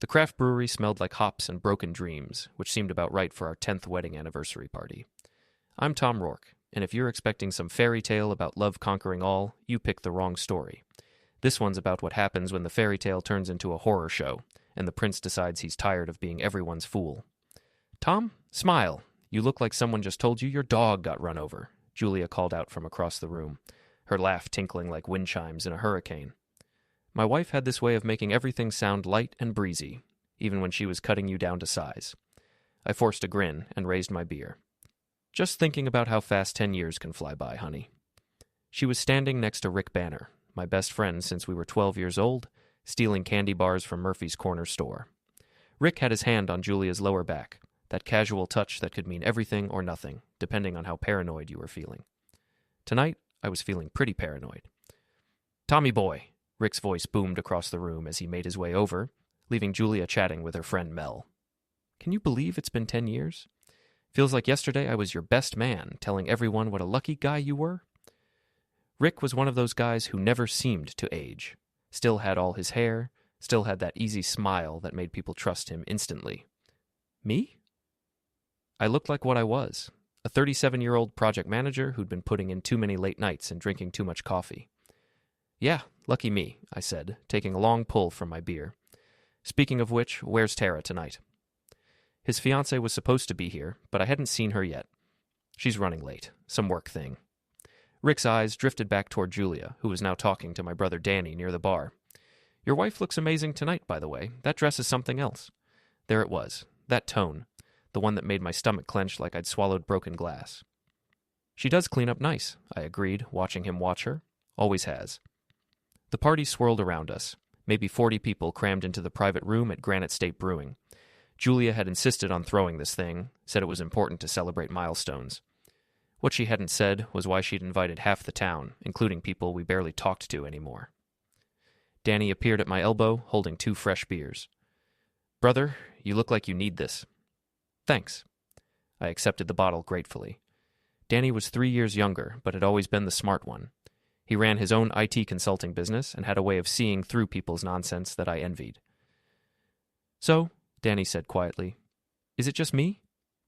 The craft brewery smelled like hops and broken dreams, which seemed about right for our 10th wedding anniversary party. I'm Tom Rourke, and if you're expecting some fairy tale about love conquering all, you picked the wrong story. This one's about what happens when the fairy tale turns into a horror show, and the prince decides he's tired of being everyone's fool. Tom, smile. You look like someone just told you your dog got run over, Julia called out from across the room, her laugh tinkling like wind chimes in a hurricane. My wife had this way of making everything sound light and breezy, even when she was cutting you down to size. I forced a grin and raised my beer. Just thinking about how fast 10 years can fly by, honey. She was standing next to Rick Banner, my best friend since we were 12 years old, stealing candy bars from Murphy's Corner store. Rick had his hand on Julia's lower back, that casual touch that could mean everything or nothing, depending on how paranoid you were feeling. Tonight, I was feeling pretty paranoid. Tommy boy, Rick's voice boomed across the room as he made his way over, leaving Julia chatting with her friend Mel. Can you believe it's been 10 years? Feels like yesterday I was your best man, telling everyone what a lucky guy you were. Rick was one of those guys who never seemed to age. Still had all his hair, still had that easy smile that made people trust him instantly. Me? I looked like what I was, a 37-year-old project manager who'd been putting in too many late nights and drinking too much coffee. Yeah, lucky me, I said, taking a long pull from my beer. Speaking of which, where's Tara tonight? His fiancée was supposed to be here, but I hadn't seen her yet. She's running late, some work thing. Rick's eyes drifted back toward Julia, who was now talking to my brother Danny near the bar. Your wife looks amazing tonight, by the way. That dress is something else. There it was, that tone, the one that made my stomach clench like I'd swallowed broken glass. She does clean up nice, I agreed, watching him watch her. Always has. The party swirled around us, maybe 40 people crammed into the private room at Granite State Brewing. Julia had insisted on throwing this thing, said it was important to celebrate milestones. What she hadn't said was why she'd invited half the town, including people we barely talked to anymore. Danny appeared at my elbow, holding 2 fresh beers. Brother, you look like you need this. Thanks. I accepted the bottle gratefully. Danny was 3 years younger, but had always been the smart one. He ran his own IT consulting business and had a way of seeing through people's nonsense that I envied. So, Danny said quietly, is it just me?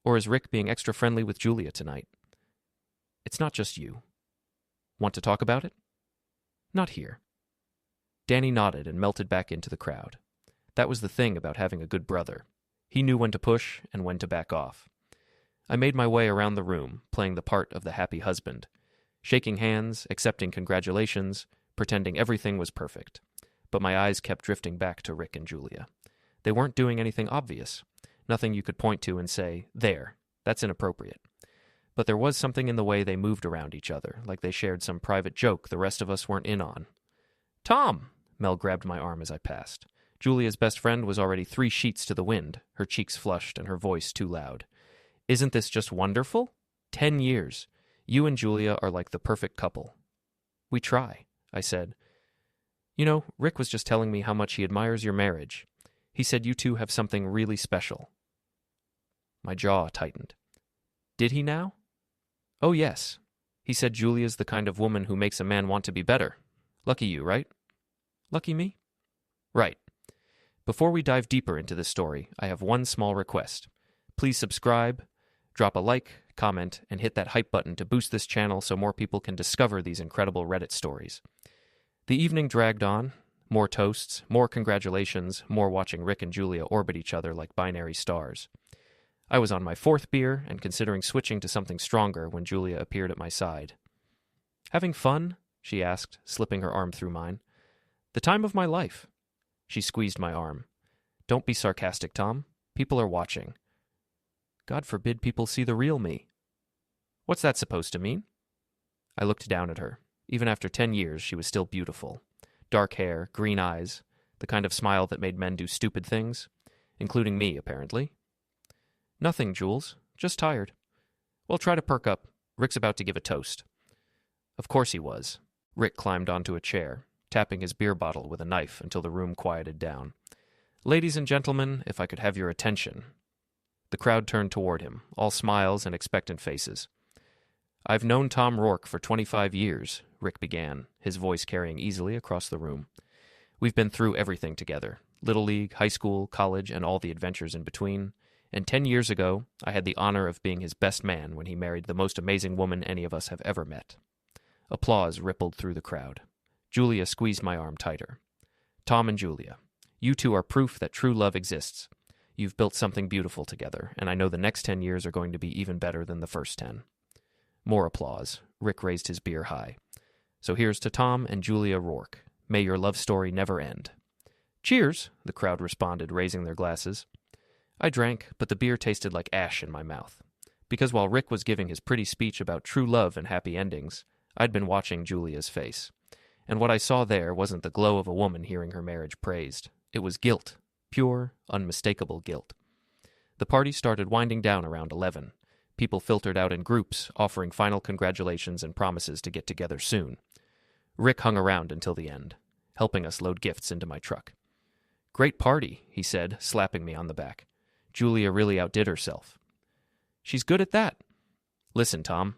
Or is Rick being extra friendly with Julia tonight? It's not just you. Want to talk about it? Not here. Danny nodded and melted back into the crowd. That was the thing about having a good brother. He knew when to push and when to back off. I made my way around the room, playing the part of the happy husband, shaking hands, accepting congratulations, pretending everything was perfect. But my eyes kept drifting back to Rick and Julia. They weren't doing anything obvious, nothing you could point to and say, there, that's inappropriate. But there was something in the way they moved around each other, like they shared some private joke the rest of us weren't in on. Tom! Mel grabbed my arm as I passed. Julia's best friend was already 3 sheets to the wind, her cheeks flushed and her voice too loud. Isn't this just wonderful? 10 years. You and Julia are like the perfect couple. We try, I said. You know, Rick was just telling me how much he admires your marriage. He said you two have something really special. My jaw tightened. Did he now? Oh, yes. He said Julia's the kind of woman who makes a man want to be better. Lucky you, right? Lucky me? Right. Before we dive deeper into this story, I have one small request. Please subscribe, drop a like, comment, and hit that hype button to boost this channel so more people can discover these incredible Reddit stories. The evening dragged on. More toasts, more congratulations, more watching Rick and Julia orbit each other like binary stars. I was on my 4th beer and considering switching to something stronger when Julia appeared at my side. Having fun? She asked, slipping her arm through mine. The time of my life. She squeezed my arm. Don't be sarcastic, Tom. People are watching. God forbid people see the real me. What's that supposed to mean? I looked down at her. Even after 10 years, she was still beautiful. Dark hair, green eyes, the kind of smile that made men do stupid things, including me, apparently. Nothing, Jules. Just tired. Well, try to perk up. Rick's about to give a toast. Of course he was. Rick climbed onto a chair, tapping his beer bottle with a knife until the room quieted down. Ladies and gentlemen, if I could have your attention. The crowd turned toward him, all smiles and expectant faces. I've known Tom Rourke for 25 years, Rick began, his voice carrying easily across the room. We've been through everything together. Little League, high school, college, and all the adventures in between. And 10 years ago, I had the honor of being his best man when he married the most amazing woman any of us have ever met. Applause rippled through the crowd. Julia squeezed my arm tighter. Tom and Julia, you two are proof that true love exists. You've built something beautiful together, and I know the next 10 years are going to be even better than the first 10. More applause. Rick raised his beer high. So here's to Tom and Julia Rourke. May your love story never end. Cheers, the crowd responded, raising their glasses. I drank, but the beer tasted like ash in my mouth. Because while Rick was giving his pretty speech about true love and happy endings, I'd been watching Julia's face. And what I saw there wasn't the glow of a woman hearing her marriage praised. It was guilt. Pure, unmistakable guilt. The party started winding down around 11. People filtered out in groups, offering final congratulations and promises to get together soon. Rick hung around until the end, helping us load gifts into my truck. Great party, he said, slapping me on the back. Julia really outdid herself. She's good at that. Listen, Tom.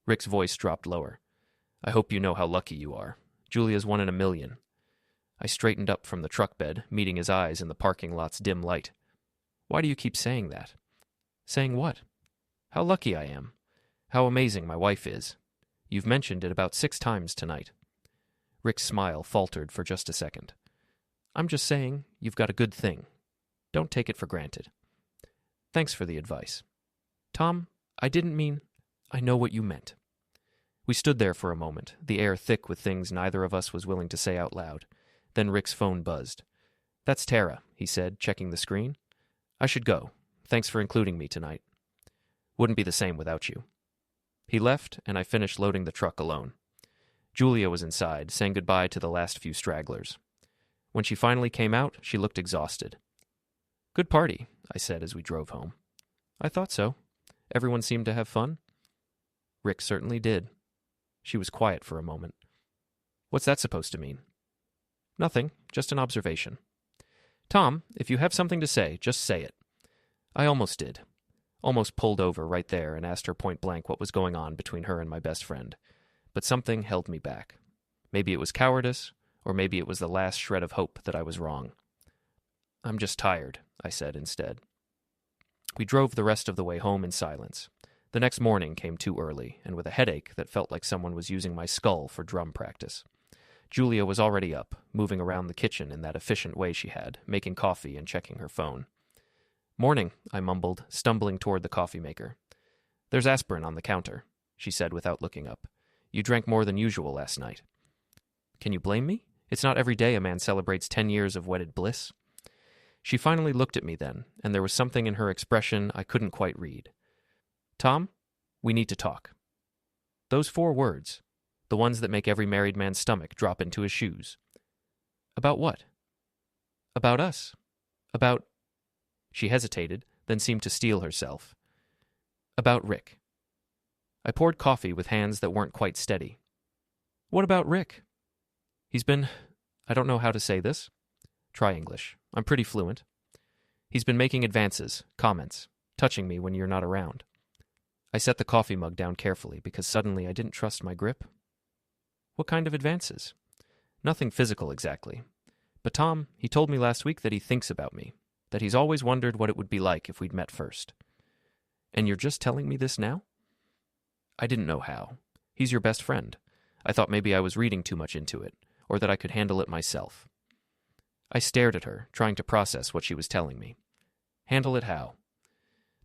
Rick's voice dropped lower. I hope you know how lucky you are. Julia's 1 in a million. I straightened up from the truck bed, meeting his eyes in the parking lot's dim light. Why do you keep saying that? Saying what? How lucky I am. How amazing my wife is. You've mentioned it about 6 times tonight. Rick's smile faltered for just a second. I'm just saying you've got a good thing. Don't take it for granted. Thanks for the advice. Tom, I didn't mean... I know what you meant. We stood there for a moment, the air thick with things neither of us was willing to say out loud. Then Rick's phone buzzed. That's Tara, he said, checking the screen. I should go. Thanks for including me tonight. Wouldn't be the same without you. He left, and I finished loading the truck alone. Julia was inside, saying goodbye to the last few stragglers. When she finally came out, she looked exhausted. Good party, I said as we drove home. I thought so. Everyone seemed to have fun. Rick certainly did. She was quiet for a moment. What's that supposed to mean? Nothing, just an observation. Tom, if you have something to say, just say it. I almost did. Almost pulled over right there and asked her point blank what was going on between her and my best friend. But something held me back. Maybe it was cowardice, or maybe it was the last shred of hope that I was wrong. I'm just tired, I said instead. We drove the rest of the way home in silence. The next morning came too early, and with a headache that felt like someone was using my skull for drum practice. Julia was already up, moving around the kitchen in that efficient way she had, making coffee and checking her phone. Morning, I mumbled, stumbling toward the coffee maker. There's aspirin on the counter, she said without looking up. You drank more than usual last night. Can you blame me? It's not every day a man celebrates 10 years of wedded bliss. She finally looked at me then, and there was something in her expression I couldn't quite read. Tom, we need to talk. Those 4 words, the ones that make every married man's stomach drop into his shoes. About what? About us. About... She hesitated, then seemed to steel herself. About Rick. I poured coffee with hands that weren't quite steady. What about Rick? He's been... I don't know how to say this. Try English. I'm pretty fluent. He's been making advances, comments, touching me when you're not around. I set the coffee mug down carefully because suddenly I didn't trust my grip. What kind of advances? Nothing physical exactly. But Tom, he told me last week that he thinks about me, that he's always wondered what it would be like if we'd met first. And you're just telling me this now? I didn't know how. He's your best friend. I thought maybe I was reading too much into it, or that I could handle it myself. I stared at her, trying to process what she was telling me. Handle it how?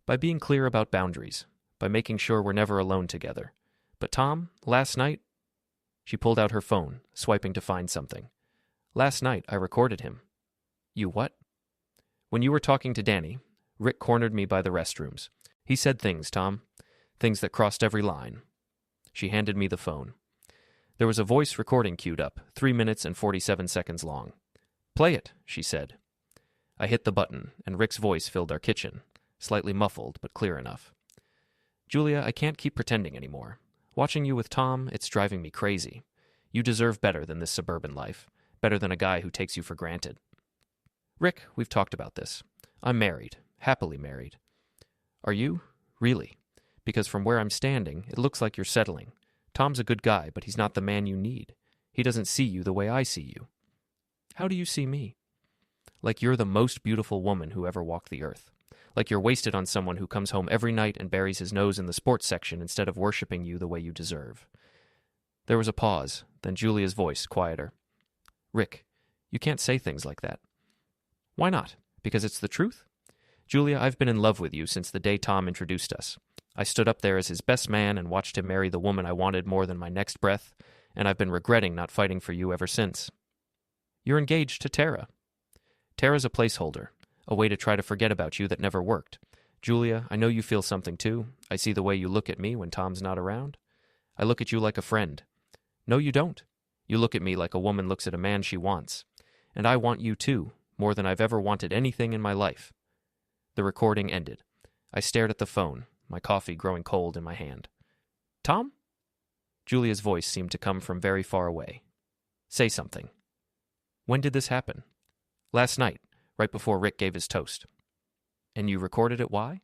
By being clear about boundaries, by making sure we're never alone together. But Tom, last night... She pulled out her phone, swiping to find something. Last night I recorded him. You what? When you were talking to Danny, Rick cornered me by the restrooms. He said things, Tom. Things that crossed every line. She handed me the phone. There was a voice recording queued up, 3 minutes and 47 seconds long. Play it, she said. I hit the button, and Rick's voice filled our kitchen, slightly muffled but clear enough. Julia, I can't keep pretending anymore. Watching you with Tom, it's driving me crazy. You deserve better than this suburban life, better than a guy who takes you for granted. Rick, we've talked about this. I'm married, happily married. Are you? Really? Because from where I'm standing, it looks like you're settling. Tom's a good guy, but he's not the man you need. He doesn't see you the way I see you. How do you see me? Like you're the most beautiful woman who ever walked the earth. Like you're wasted on someone who comes home every night and buries his nose in the sports section instead of worshiping you the way you deserve. There was a pause, then Julia's voice, quieter. Rick, you can't say things like that. Why not? Because it's the truth? Julia, I've been in love with you since the day Tom introduced us. I stood up there as his best man and watched him marry the woman I wanted more than my next breath, and I've been regretting not fighting for you ever since. You're engaged to Tara. Tara's a placeholder, a way to try to forget about you that never worked. Julia, I know you feel something too. I see the way you look at me when Tom's not around. I look at you like a friend. No, you don't. You look at me like a woman looks at a man she wants. And I want you too, more than I've ever wanted anything in my life. The recording ended. I stared at the phone, my coffee growing cold in my hand. Tom? Julia's voice seemed to come from very far away. Say something. When did this happen? Last night, right before Rick gave his toast. And you recorded it, why?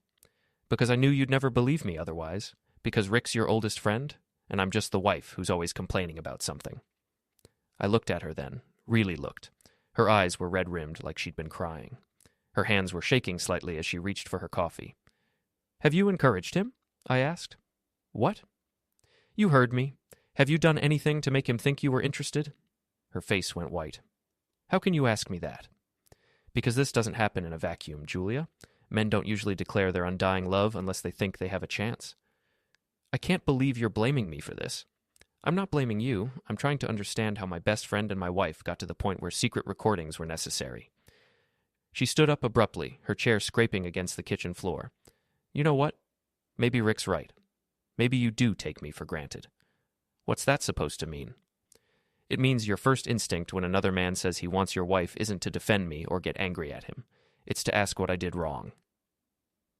Because I knew you'd never believe me otherwise. Because Rick's your oldest friend, and I'm just the wife who's always complaining about something. I looked at her then, really looked. Her eyes were red-rimmed like she'd been crying. Her hands were shaking slightly as she reached for her coffee. Have you encouraged him? I asked. What? You heard me. Have you done anything to make him think you were interested? Her face went white. How can you ask me that? Because this doesn't happen in a vacuum, Julia. Men don't usually declare their undying love unless they think they have a chance. I can't believe you're blaming me for this. I'm not blaming you. I'm trying to understand how my best friend and my wife got to the point where secret recordings were necessary. She stood up abruptly, her chair scraping against the kitchen floor. You know what? Maybe Rick's right. Maybe you do take me for granted. What's that supposed to mean? It means your first instinct when another man says he wants your wife isn't to defend me or get angry at him. It's to ask what I did wrong.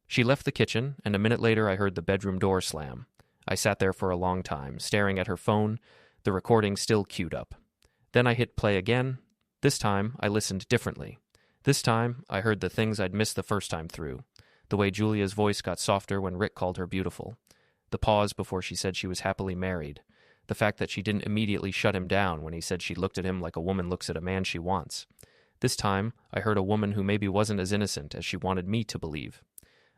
She left the kitchen, and a minute later I heard the bedroom door slam. I sat there for a long time, staring at her phone, the recording still queued up. Then I hit play again. This time, I listened differently. This time, I heard the things I'd missed the first time through. The way Julia's voice got softer when Rick called her beautiful. The pause before she said she was happily married. The fact that she didn't immediately shut him down when he said she looked at him like a woman looks at a man she wants. This time, I heard a woman who maybe wasn't as innocent as she wanted me to believe.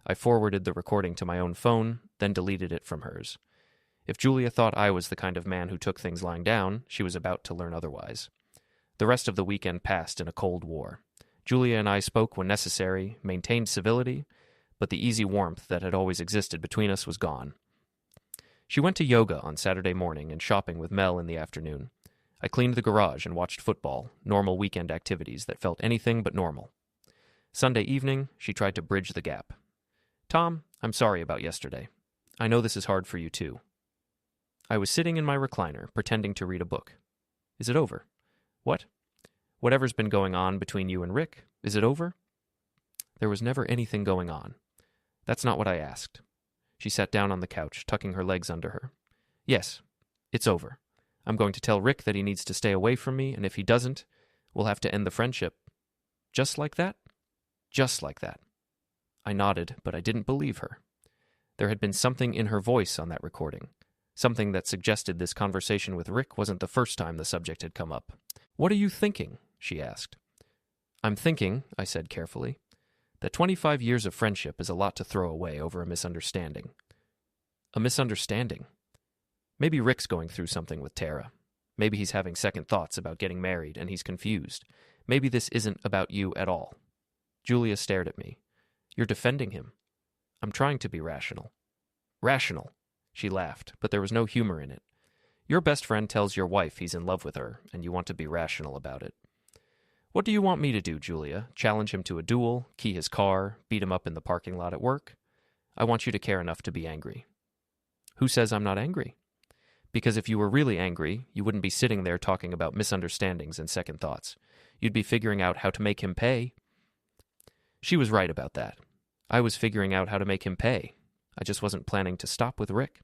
I forwarded the recording to my own phone, then deleted it from hers. If Julia thought I was the kind of man who took things lying down, she was about to learn otherwise. The rest of the weekend passed in a cold war. Julia and I spoke when necessary, maintained civility, but the easy warmth that had always existed between us was gone. She went to yoga on Saturday morning and shopping with Mel in the afternoon. I cleaned the garage and watched football, normal weekend activities that felt anything but normal. Sunday evening, she tried to bridge the gap. Tom, I'm sorry about yesterday. I know this is hard for you too. I was sitting in my recliner, pretending to read a book. Is it over? What? Whatever's been going on between you and Rick, is it over? There was never anything going on. That's not what I asked. She sat down on the couch, tucking her legs under her. Yes, it's over. I'm going to tell Rick that he needs to stay away from me, and if he doesn't, we'll have to end the friendship. Just like that? Just like that. I nodded, but I didn't believe her. There had been something in her voice on that recording, something that suggested this conversation with Rick wasn't the first time the subject had come up. What are you thinking? She asked. I'm thinking, I said carefully, that 25 years of friendship is a lot to throw away over a misunderstanding. A misunderstanding? Maybe Rick's going through something with Tara. Maybe he's having second thoughts about getting married and he's confused. Maybe this isn't about you at all. Julia stared at me. You're defending him. I'm trying to be rational. Rational? She laughed, but there was no humor in it. Your best friend tells your wife he's in love with her, and you want to be rational about it. What do you want me to do, Julia? Challenge him to a duel, key his car, beat him up in the parking lot at work? I want you to care enough to be angry. Who says I'm not angry? Because if you were really angry, you wouldn't be sitting there talking about misunderstandings and second thoughts. You'd be figuring out how to make him pay. She was right about that. I was figuring out how to make him pay. I just wasn't planning to stop with Rick.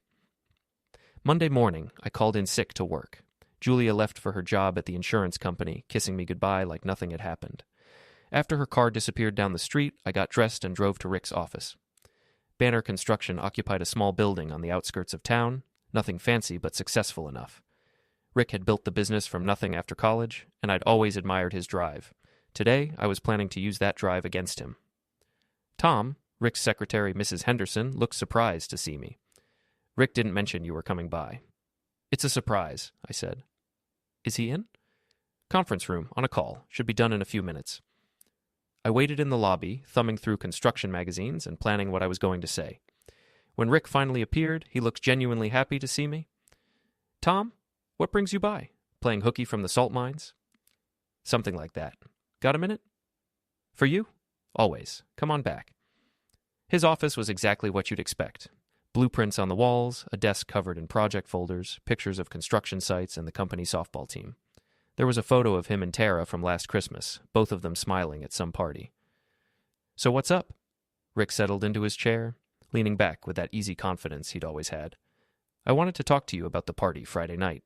Monday morning, I called in sick to work. Julia left for her job at the insurance company, kissing me goodbye like nothing had happened. After her car disappeared down the street, I got dressed and drove to Rick's office. Banner Construction occupied a small building on the outskirts of town, nothing fancy but successful enough. Rick had built the business from nothing after college, and I'd always admired his drive. Today, I was planning to use that drive against him. Tom, Rick's secretary, Mrs. Henderson, looked surprised to see me. Rick didn't mention you were coming by. It's a surprise, I said. Is he in? Conference room, on a call. Should be done in a few minutes. I waited in the lobby, thumbing through construction magazines and planning what I was going to say. When Rick finally appeared, he looked genuinely happy to see me. Tom, what brings you by? Playing hooky from the salt mines? Something like that. Got a minute? For you? Always. Come on back. His office was exactly what you'd expect. Blueprints on the walls, a desk covered in project folders, pictures of construction sites and the company softball team. There was a photo of him and Tara from last Christmas, both of them smiling at some party. So what's up? Rick settled into his chair, leaning back with that easy confidence he'd always had. I wanted to talk to you about the party Friday night.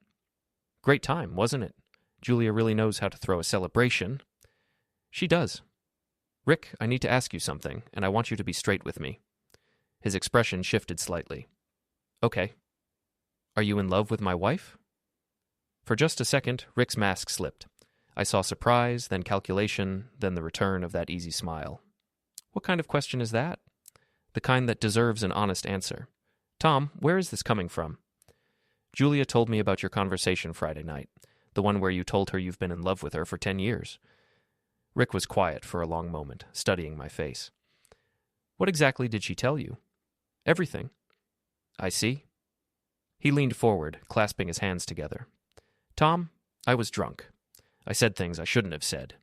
Great time, wasn't it? Julia really knows how to throw a celebration. She does. Rick, I need to ask you something, and I want you to be straight with me. His expression shifted slightly. Okay. Are you in love with my wife? For just a second, Rick's mask slipped. I saw surprise, then calculation, then the return of that easy smile. What kind of question is that? The kind that deserves an honest answer. Tom, where is this coming from? Julia told me about your conversation Friday night, the one where you told her you've been in love with her for 10 years. Rick was quiet for a long moment, studying my face. What exactly did she tell you? Everything. I see. He leaned forward, clasping his hands together. Tom, I was drunk. I said things I shouldn't have said.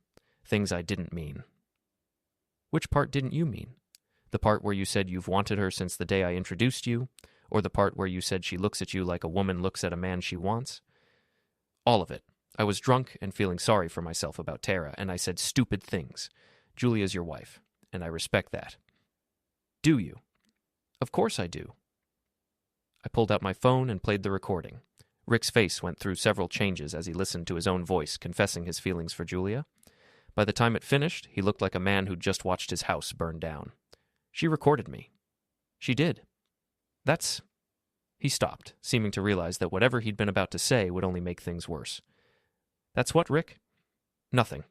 Things I didn't mean. Which part didn't you mean? The part where you said you've wanted her since the day I introduced you? Or the part where you said she looks at you like a woman looks at a man she wants? All of it. I was drunk and feeling sorry for myself about Tara, and I said stupid things. Julia's your wife, and I respect that. Do you? Of course I do. I pulled out my phone and played the recording. Rick's face went through several changes as he listened to his own voice confessing his feelings for Julia. By the time it finished, he looked like a man who'd just watched his house burn down. She recorded me. She did. That's... He stopped, seeming to realize that whatever he'd been about to say would only make things worse. That's what, Rick? Nothing.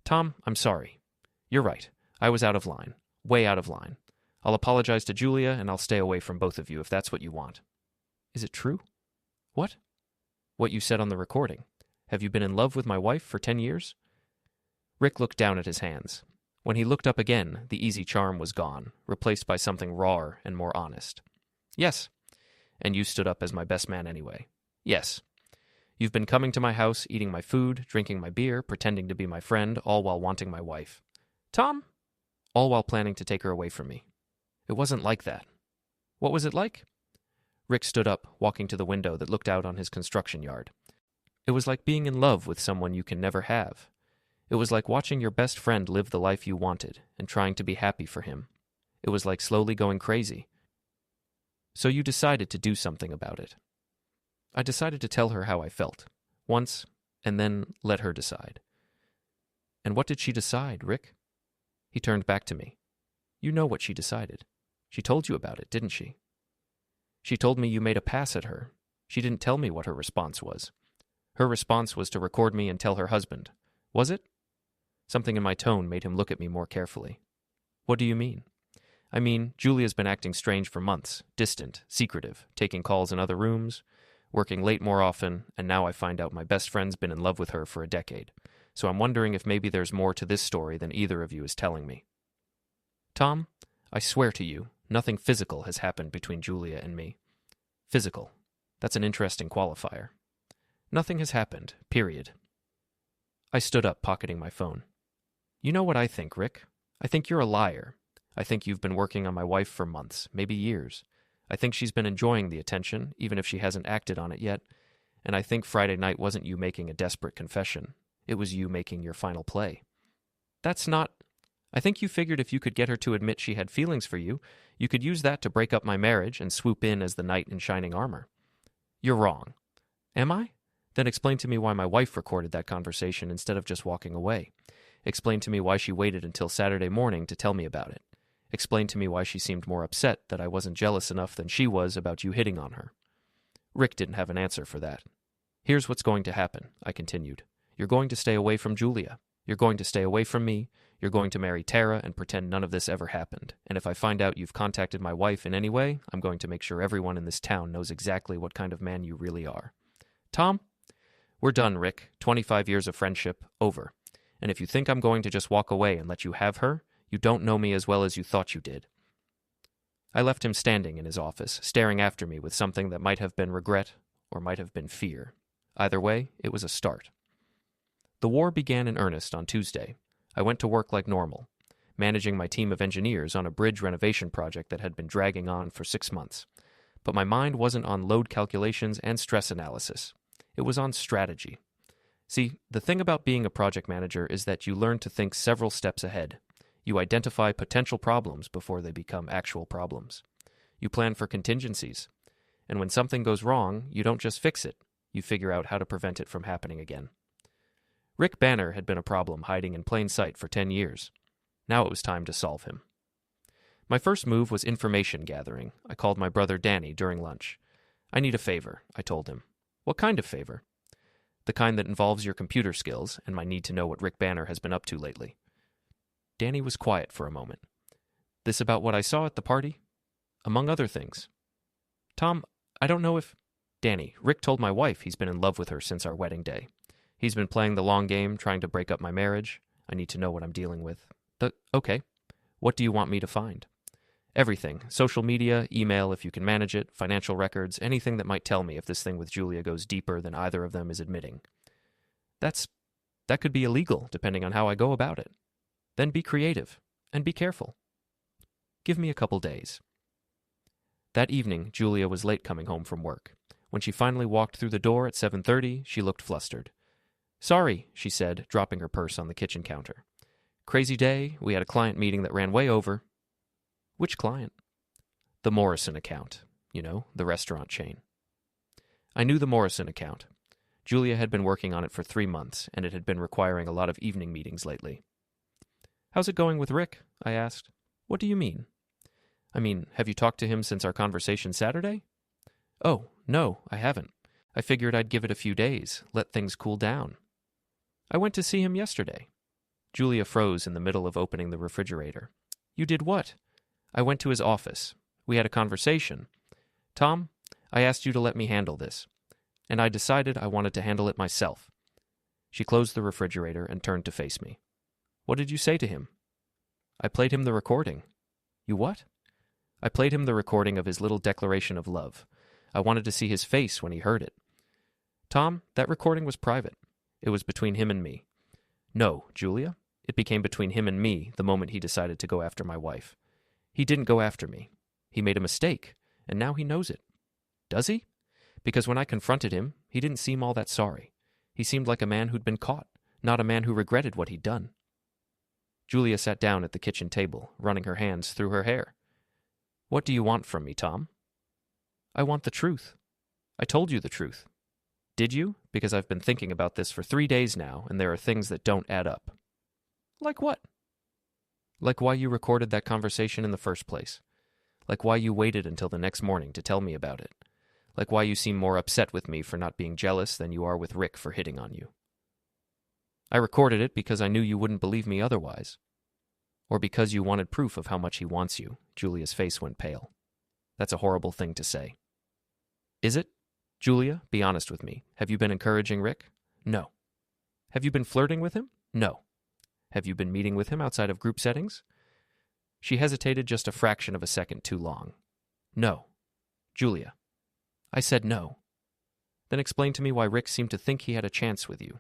Tom, I'm sorry. You're right. I was out of line. Way out of line. I'll apologize to Julia, and I'll stay away from both of you if that's what you want. Is it true? What? What you said on the recording. Have you been in love with my wife for 10 years? Rick looked down at his hands. When he looked up again, the easy charm was gone, replaced by something rawer and more honest. Yes. And you stood up as my best man anyway. Yes. You've been coming to my house, eating my food, drinking my beer, pretending to be my friend, all while wanting my wife. Tom? All while planning to take her away from me. It wasn't like that. What was it like? Rick stood up, walking to the window that looked out on his construction yard. It was like being in love with someone you can never have. It was like watching your best friend live the life you wanted and trying to be happy for him. It was like slowly going crazy. So you decided to do something about it. I decided to tell her how I felt, once, and then let her decide. And what did she decide, Rick? He turned back to me. You know what she decided. She told you about it, didn't she? She told me you made a pass at her. She didn't tell me what her response was. Her response was to record me and tell her husband. Was it? Something in my tone made him look at me more carefully. What do you mean? I mean, Julia's been acting strange for months, distant, secretive, taking calls in other rooms, working late more often, and now I find out my best friend's been in love with her for a decade. So I'm wondering if maybe there's more to this story than either of you is telling me. Tom, I swear to you, nothing physical has happened between Julia and me. Physical. That's an interesting qualifier. Nothing has happened, period. I stood up, pocketing my phone. You know what I think, Rick? I think you're a liar. I think you've been working on my wife for months, maybe years. I think she's been enjoying the attention, even if she hasn't acted on it yet. And I think Friday night wasn't you making a desperate confession. It was you making your final play. That's not... I think you figured if you could get her to admit she had feelings for you, you could use that to break up my marriage and swoop in as the knight in shining armor. You're wrong. Am I? Then explain to me why my wife recorded that conversation instead of just walking away. Explain to me why she waited until Saturday morning to tell me about it. Explain to me why she seemed more upset that I wasn't jealous enough than she was about you hitting on her. Rick didn't have an answer for that. Here's what's going to happen, I continued. You're going to stay away from Julia. You're going to stay away from me, you're going to marry Tara and pretend none of this ever happened, and if I find out you've contacted my wife in any way, I'm going to make sure everyone in this town knows exactly what kind of man you really are. Tom? We're done, Rick. 25 years of friendship, over. And if you think I'm going to just walk away and let you have her, you don't know me as well as you thought you did. I left him standing in his office, staring after me with something that might have been regret or might have been fear. Either way, it was a start. The war began in earnest on Tuesday. I went to work like normal, managing my team of engineers on a bridge renovation project that had been dragging on for 6 months. But my mind wasn't on load calculations and stress analysis. It was on strategy. See, the thing about being a project manager is that you learn to think several steps ahead. You identify potential problems before they become actual problems. You plan for contingencies. And when something goes wrong, you don't just fix it. You figure out how to prevent it from happening again. Rick Banner had been a problem hiding in plain sight for 10 years. Now it was time to solve him. My first move was information gathering. I called my brother Danny during lunch. I need a favor, I told him. What kind of favor? The kind that involves your computer skills and my need to know what Rick Banner has been up to lately. Danny was quiet for a moment. This about what I saw at the party? Among other things. Tom, I don't know if... Danny, Rick told my wife he's been in love with her since our wedding day. He's been playing the long game, trying to break up my marriage. I need to know what I'm dealing with. Okay. What do you want me to find? Everything. Social media, email if you can manage it, financial records, anything that might tell me if this thing with Julia goes deeper than either of them is admitting. That could be illegal, depending on how I go about it. Then be creative, and be careful. Give me a couple days. That evening, Julia was late coming home from work. When she finally walked through the door at 7:30, she looked flustered. Sorry, she said, dropping her purse on the kitchen counter. Crazy day. We had a client meeting that ran way over. Which client? The Morrison account. You know, the restaurant chain. I knew the Morrison account. Julia had been working on it for 3 months, and it had been requiring a lot of evening meetings lately. How's it going with Rick? I asked. What do you mean? I mean, have you talked to him since our conversation Saturday? Oh, no, I haven't. I figured I'd give it a few days, let things cool down. I went to see him yesterday. Julia froze in the middle of opening the refrigerator. You did what? I went to his office. We had a conversation. Tom, I asked you to let me handle this, and I decided I wanted to handle it myself. She closed the refrigerator and turned to face me. What did you say to him? I played him the recording. You what? I played him the recording of his little declaration of love. I wanted to see his face when he heard it. Tom, that recording was private. It was between him and me. No, Julia, it became between him and me the moment he decided to go after my wife. He didn't go after me. He made a mistake, and now he knows it. Does he? Because when I confronted him, he didn't seem all that sorry. He seemed like a man who'd been caught, not a man who regretted what he'd done. Julia sat down at the kitchen table, running her hands through her hair. What do you want from me, Tom? I want the truth. I told you the truth. Did you? Because I've been thinking about this for 3 days now, and there are things that don't add up. Like what? Like why you recorded that conversation in the first place. Like why you waited until the next morning to tell me about it. Like why you seem more upset with me for not being jealous than you are with Rick for hitting on you. I recorded it because I knew you wouldn't believe me otherwise. Or because you wanted proof of how much he wants you. Julia's face went pale. That's a horrible thing to say. Is it? Julia, be honest with me. Have you been encouraging Rick? No. Have you been flirting with him? No. Have you been meeting with him outside of group settings? She hesitated just a fraction of a second too long. No. Julia. I said no. Then explain to me why Rick seemed to think he had a chance with you.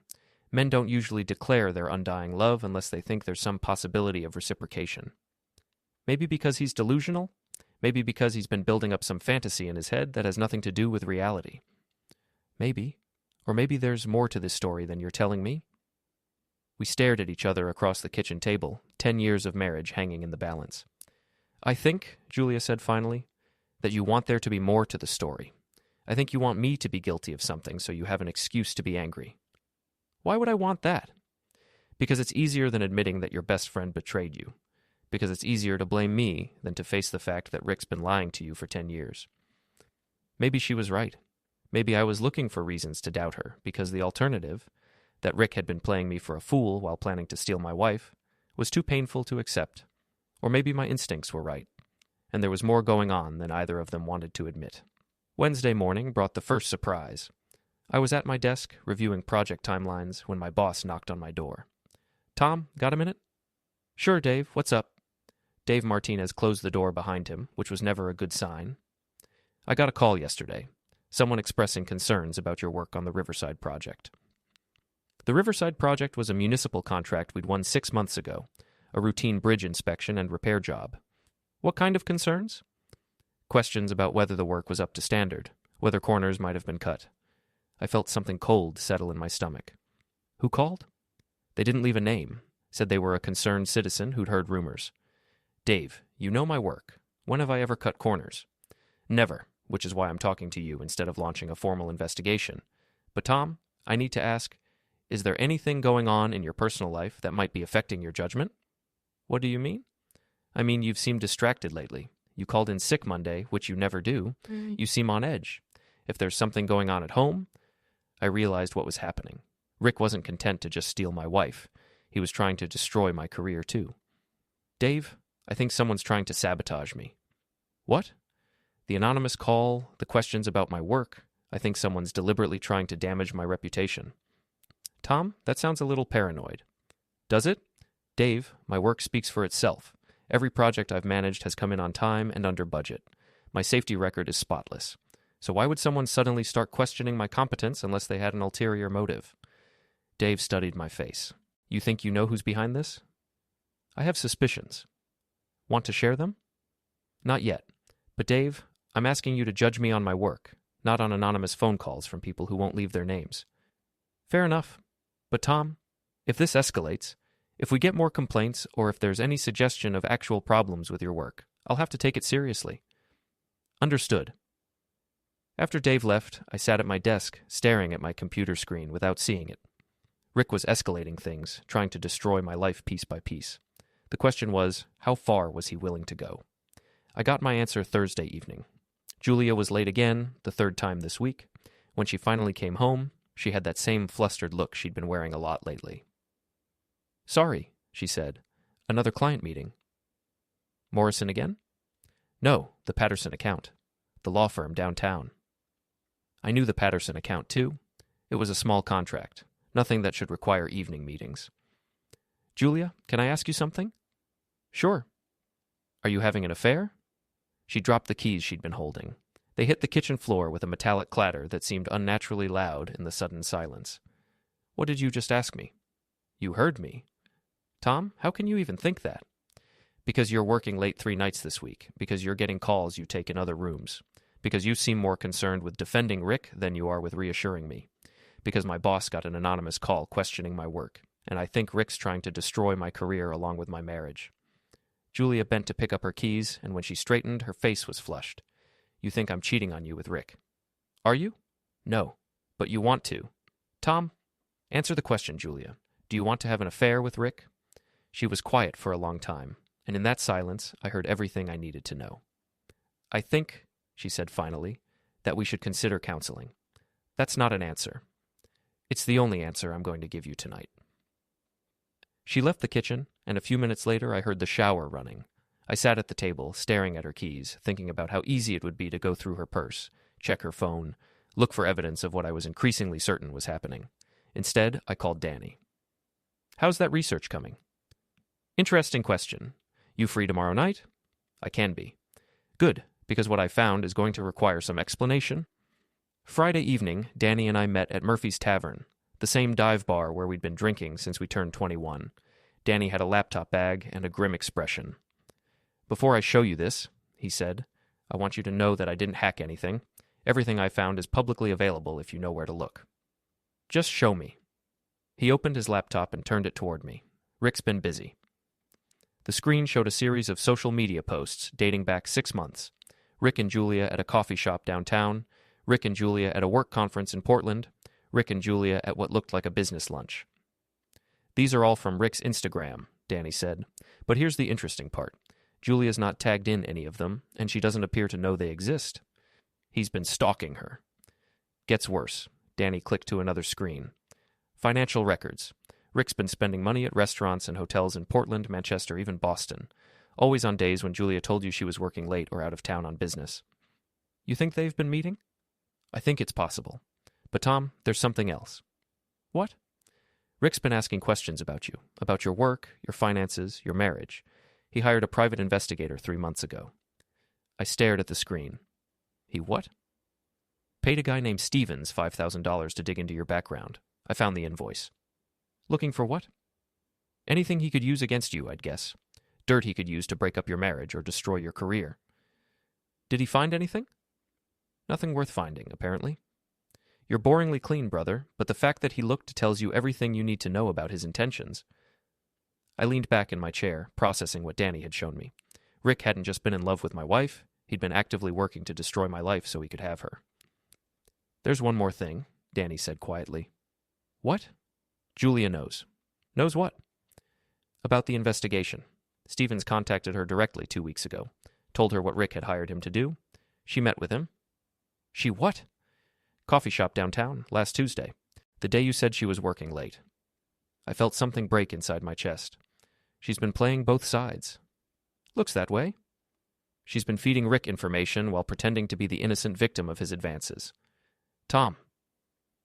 Men don't usually declare their undying love unless they think there's some possibility of reciprocation. Maybe because he's delusional? Maybe because he's been building up some fantasy in his head that has nothing to do with reality. Maybe. Or maybe there's more to this story than you're telling me. We stared at each other across the kitchen table, 10 years of marriage hanging in the balance. I think, Julia said finally, that you want there to be more to the story. I think you want me to be guilty of something so you have an excuse to be angry. Why would I want that? Because it's easier than admitting that your best friend betrayed you. Because it's easier to blame me than to face the fact that Rick's been lying to you for 10 years. Maybe she was right. Maybe I was looking for reasons to doubt her, because the alternative, That Rick had been playing me for a fool while planning to steal my wife was too painful to accept. Or maybe my instincts were right, and there was more going on than either of them wanted to admit. Wednesday morning brought the first surprise. I was at my desk, reviewing project timelines, when my boss knocked on my door. "Tom, got a minute?" "Sure, Dave. What's up?" Dave Martinez closed the door behind him, which was never a good sign. "I got a call yesterday. Someone expressing concerns about your work on the Riverside project." The Riverside project was a municipal contract we'd won 6 months ago, a routine bridge inspection and repair job. What kind of concerns? Questions about whether the work was up to standard, whether corners might have been cut. I felt something cold settle in my stomach. Who called? They didn't leave a name, said they were a concerned citizen who'd heard rumors. "Dave, you know my work. When have I ever cut corners?" "Never, which is why I'm talking to you instead of launching a formal investigation. But Tom, I need to ask, is there anything going on in your personal life that might be affecting your judgment?" "What do you mean?" "I mean, you've seemed distracted lately. You called in sick Monday, which you never do. You seem on edge. If there's something going on at home..." I realized what was happening. Rick wasn't content to just steal my wife. He was trying to destroy my career, too. "Dave, I think someone's trying to sabotage me." "What?" "The anonymous call, the questions about my work. I think someone's deliberately trying to damage my reputation." "Tom, that sounds a little paranoid." "Does it?" "Dave, my work speaks for itself. Every project I've managed has come in on time and under budget. My safety record is spotless. So why would someone suddenly start questioning my competence unless they had an ulterior motive?" Dave studied my face. "You think you know who's behind this?" "I have suspicions." "Want to share them?" "Not yet. But Dave, I'm asking you to judge me on my work, not on anonymous phone calls from people who won't leave their names." "Fair enough. But Tom, if this escalates, if we get more complaints, or if there's any suggestion of actual problems with your work, I'll have to take it seriously." "Understood." After Dave left, I sat at my desk, staring at my computer screen without seeing it. Rick was escalating things, trying to destroy my life piece by piece. The question was, how far was he willing to go? I got my answer Thursday evening. Julia was late again, the third time this week. When she finally came home, she had that same flustered look she'd been wearing a lot lately. "Sorry," she said. "Another client meeting." "Morrison again?" "No, the Patterson account. The law firm downtown." I knew the Patterson account, too. It was a small contract, nothing that should require evening meetings. "Julia, can I ask you something?" "Sure." "Are you having an affair?" She dropped the keys she'd been holding. They hit the kitchen floor with a metallic clatter that seemed unnaturally loud in the sudden silence. "What did you just ask me?" "You heard me." "Tom, how can you even think that?" "Because you're working late 3 nights this week, because you're getting calls you take in other rooms, because you seem more concerned with defending Rick than you are with reassuring me, because my boss got an anonymous call questioning my work, and I think Rick's trying to destroy my career along with my marriage." Julia bent to pick up her keys, and when she straightened, her face was flushed. "You think I'm cheating on you with Rick." "Are you?" "No, but you want to." "Tom, answer the question, Julia. Do you want to have an affair with Rick?" She was quiet for a long time, and in that silence, I heard everything I needed to know. "I think," she said finally, "that we should consider counseling. That's not an answer. It's the only answer I'm going to give you tonight." She left the kitchen, and a few minutes later I heard the shower running. I sat at the table, staring at her keys, thinking about how easy it would be to go through her purse, check her phone, look for evidence of what I was increasingly certain was happening. Instead, I called Danny. "How's that research coming?" "Interesting question. You free tomorrow night?" "I can be." "Good, because what I found is going to require some explanation." Friday evening, Danny and I met at Murphy's Tavern, the same dive bar where we'd been drinking since we turned 21. Danny had a laptop bag and a grim expression. "Before I show you this," he said, "I want you to know that I didn't hack anything. Everything I found is publicly available if you know where to look." "Just show me." He opened his laptop and turned it toward me. "Rick's been busy." The screen showed a series of social media posts dating back 6 months. Rick and Julia at a coffee shop downtown, Rick and Julia at a work conference in Portland, Rick and Julia at what looked like a business lunch. "These are all from Rick's Instagram," Danny said. "But here's the interesting part. Julia's not tagged in any of them, and she doesn't appear to know they exist. He's been stalking her." "Gets worse." Danny clicked to another screen. Financial records. Rick's been spending money at restaurants and hotels in Portland, Manchester, even Boston. Always on days when Julia told you she was working late or out of town on business. You think they've been meeting? I think it's possible. But Tom, there's something else. What? Rick's been asking questions about you, about your work, your finances, your marriage. He hired a private investigator 3 months ago. I stared at the screen. He what? Paid a guy named Stevens $5,000 to dig into your background. I found the invoice. Looking for what? Anything he could use against you, I'd guess. Dirt he could use to break up your marriage or destroy your career. Did he find anything? Nothing worth finding, apparently. You're boringly clean, brother, but the fact that he looked tells you everything you need to know about his intentions. I leaned back in my chair, processing what Danny had shown me. Rick hadn't just been in love with my wife, he'd been actively working to destroy my life so he could have her. There's one more thing, Danny said quietly. What? Julia knows. Knows what? About the investigation. Stevens contacted her directly 2 weeks ago. Told her what Rick had hired him to do. She met with him. She what? Coffee shop downtown, last Tuesday. The day you said she was working late. I felt something break inside my chest. She's been playing both sides. Looks that way. She's been feeding Rick information while pretending to be the innocent victim of his advances. Tom.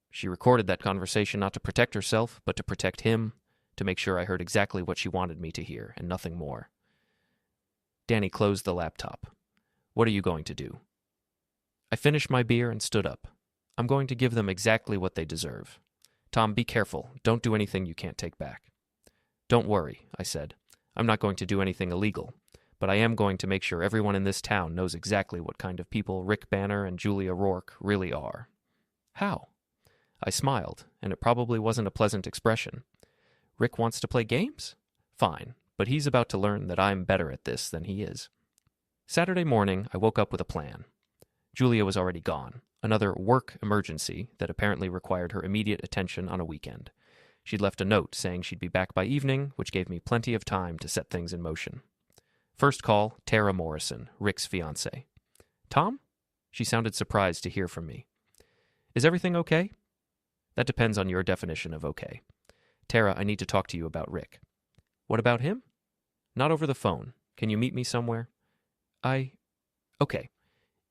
She recorded that conversation not to protect herself, but to protect him, to make sure I heard exactly what she wanted me to hear, and nothing more. Danny closed the laptop. What are you going to do? I finished my beer and stood up. I'm going to give them exactly what they deserve. Tom, be careful. Don't do anything you can't take back. Don't worry, I said. I'm not going to do anything illegal, but I am going to make sure everyone in this town knows exactly what kind of people Rick Banner and Julia Rourke really are. How? I smiled, and it probably wasn't a pleasant expression. Rick wants to play games? Fine, but he's about to learn that I'm better at this than he is. Saturday morning, I woke up with a plan. Julia was already gone. Another work emergency that apparently required her immediate attention on a weekend. She'd left a note saying she'd be back by evening, which gave me plenty of time to set things in motion. First call, Tara Morrison, Rick's fiancée. Tom? She sounded surprised to hear from me. Is everything okay? That depends on your definition of okay. Tara, I need to talk to you about Rick. What about him? Not over the phone. Can you meet me somewhere? Okay.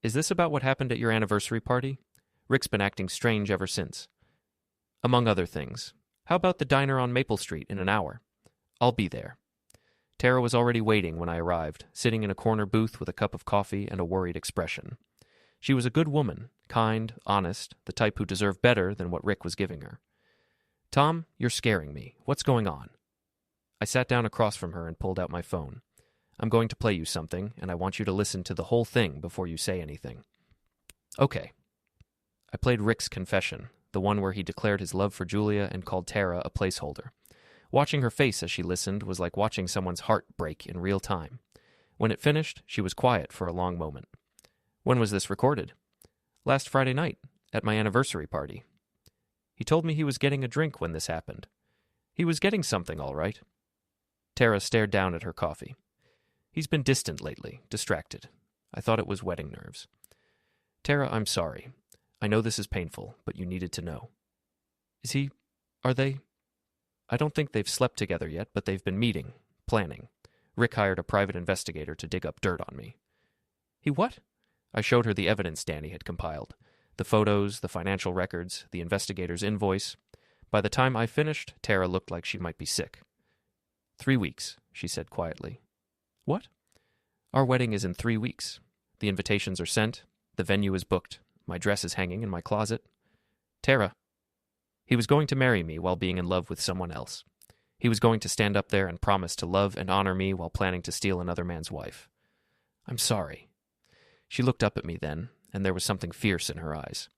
Is this about what happened at your anniversary party? Rick's been acting strange ever since. Among other things. How about the diner on Maple Street in an hour? I'll be there. Tara was already waiting when I arrived, sitting in a corner booth with a cup of coffee and a worried expression. She was a good woman, kind, honest, the type who deserved better than what Rick was giving her. Tom, you're scaring me. What's going on? I sat down across from her and pulled out my phone. I'm going to play you something, and I want you to listen to the whole thing before you say anything. Okay. I played Rick's confession, the one where he declared his love for Julia and called Tara a placeholder. Watching her face as she listened was like watching someone's heart break in real time. When it finished, she was quiet for a long moment. When was this recorded? Last Friday night, at my anniversary party. He told me he was getting a drink when this happened. He was getting something, all right. Tara stared down at her coffee. He's been distant lately, distracted. I thought it was wedding nerves. Tara, I'm sorry. I know this is painful, but you needed to know. Are they? I don't think they've slept together yet, but they've been meeting, planning. Rick hired a private investigator to dig up dirt on me. He what? I showed her the evidence Danny had compiled. The photos, the financial records, the investigator's invoice. By the time I finished, Tara looked like she might be sick. 3 weeks, she said quietly. What? Our wedding is in 3 weeks. The invitations are sent. The venue is booked. My dress is hanging in my closet. Tara. He was going to marry me while being in love with someone else. He was going to stand up there and promise to love and honor me while planning to steal another man's wife. I'm sorry. She looked up at me then, and there was something fierce in her eyes.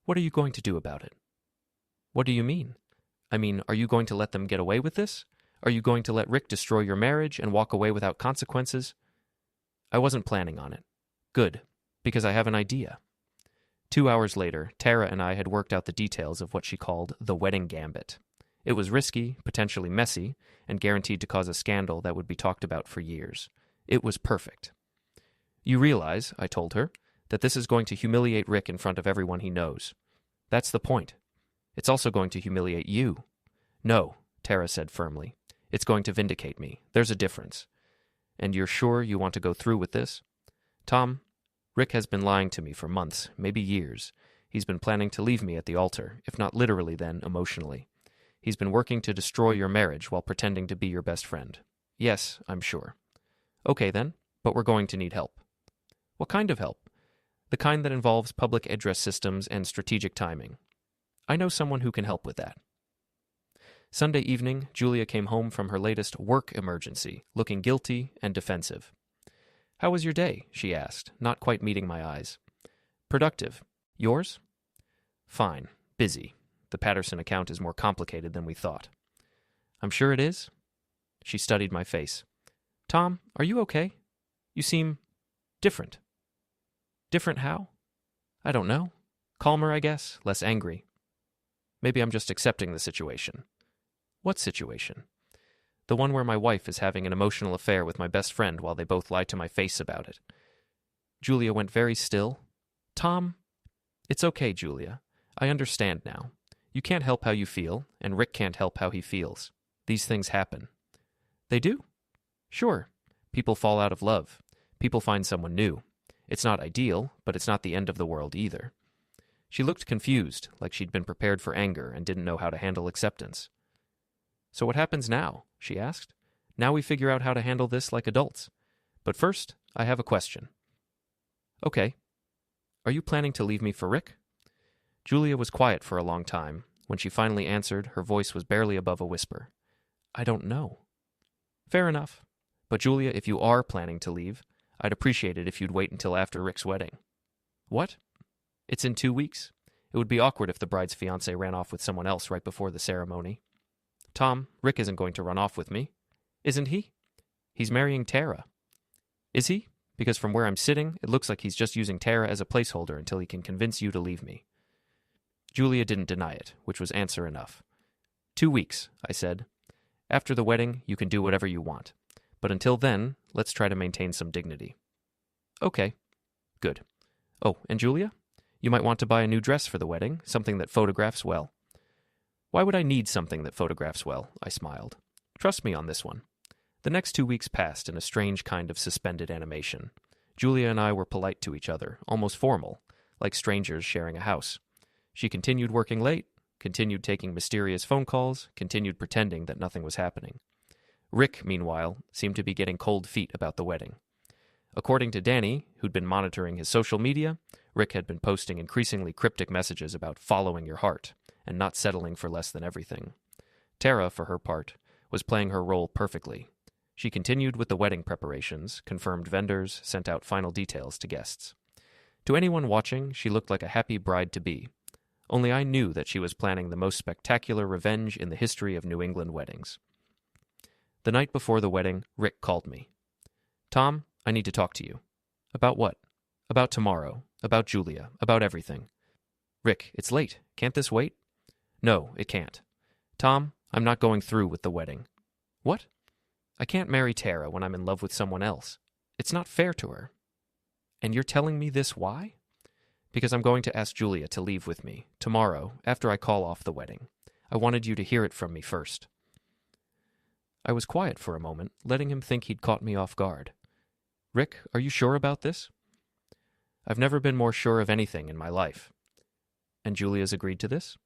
What are you going to do about it? What do you mean? I mean, are you going to let them get away with this? Are you going to let Rick destroy your marriage and walk away without consequences? I wasn't planning on it. Good, because I have an idea. 2 hours later, Tara and I had worked out the details of what she called the wedding gambit. It was risky, potentially messy, and guaranteed to cause a scandal that would be talked about for years. It was perfect. You realize, I told her, that this is going to humiliate Rick in front of everyone he knows. That's the point. It's also going to humiliate you. No, Tara said firmly. It's going to vindicate me. There's a difference. And you're sure you want to go through with this? Tom, Rick has been lying to me for months, maybe years. He's been planning to leave me at the altar, if not literally then, emotionally. He's been working to destroy your marriage while pretending to be your best friend. Yes, I'm sure. Okay then, but we're going to need help. What kind of help? The kind that involves public address systems and strategic timing. I know someone who can help with that. Sunday evening, Julia came home from her latest work emergency, looking guilty and defensive. How was your day? She asked, not quite meeting my eyes. Productive. Yours? Fine. Busy. The Patterson account is more complicated than we thought. I'm sure it is. She studied my face. Tom, are you okay? You seem different. Different how? I don't know. Calmer, I guess. Less angry. Maybe I'm just accepting the situation. What situation? The one where my wife is having an emotional affair with my best friend while they both lie to my face about it. Julia went very still. Tom, it's okay, Julia. I understand now. You can't help how you feel, and Rick can't help how he feels. These things happen. They do? Sure. People fall out of love. People find someone new. It's not ideal, but it's not the end of the world either. She looked confused, like she'd been prepared for anger and didn't know how to handle acceptance. So what happens now? She asked. Now we figure out how to handle this like adults. But first, I have a question. Okay. Are you planning to leave me for Rick? Julia was quiet for a long time. When she finally answered, her voice was barely above a whisper. I don't know. Fair enough. But Julia, if you are planning to leave, I'd appreciate it if you'd wait until after Rick's wedding. What? It's in 2 weeks. It would be awkward if the bride's fiancé ran off with someone else right before the ceremony. Tom, Rick isn't going to run off with me. Isn't he? He's marrying Tara. Is he? Because from where I'm sitting, it looks like he's just using Tara as a placeholder until he can convince you to leave me. Julia didn't deny it, which was answer enough. 2 weeks, I said. After the wedding, you can do whatever you want. But until then, let's try to maintain some dignity. Okay. Good. Oh, and Julia? You might want to buy a new dress for the wedding, something that photographs well. Why would I need something that photographs well? I smiled. Trust me on this one. The next 2 weeks passed in a strange kind of suspended animation. Julia and I were polite to each other, almost formal, like strangers sharing a house. She continued working late, continued taking mysterious phone calls, continued pretending that nothing was happening. Rick, meanwhile, seemed to be getting cold feet about the wedding. According to Danny, who'd been monitoring his social media, Rick had been posting increasingly cryptic messages about following your heart and not settling for less than everything. Tara, for her part, was playing her role perfectly. She continued with the wedding preparations, confirmed vendors, sent out final details to guests. To anyone watching, she looked like a happy bride-to-be. Only I knew that she was planning the most spectacular revenge in the history of New England weddings. The night before the wedding, Rick called me. Tom, I need to talk to you. About what? About tomorrow. About Julia. About everything. Rick, it's late. Can't this wait? No, it can't. Tom, I'm not going through with the wedding. What? I can't marry Tara when I'm in love with someone else. It's not fair to her. And you're telling me this why? Because I'm going to ask Julia to leave with me, tomorrow, after I call off the wedding. I wanted you to hear it from me first. I was quiet for a moment, letting him think he'd caught me off guard. Rick, are you sure about this? I've never been more sure of anything in my life. And Julia's agreed to this?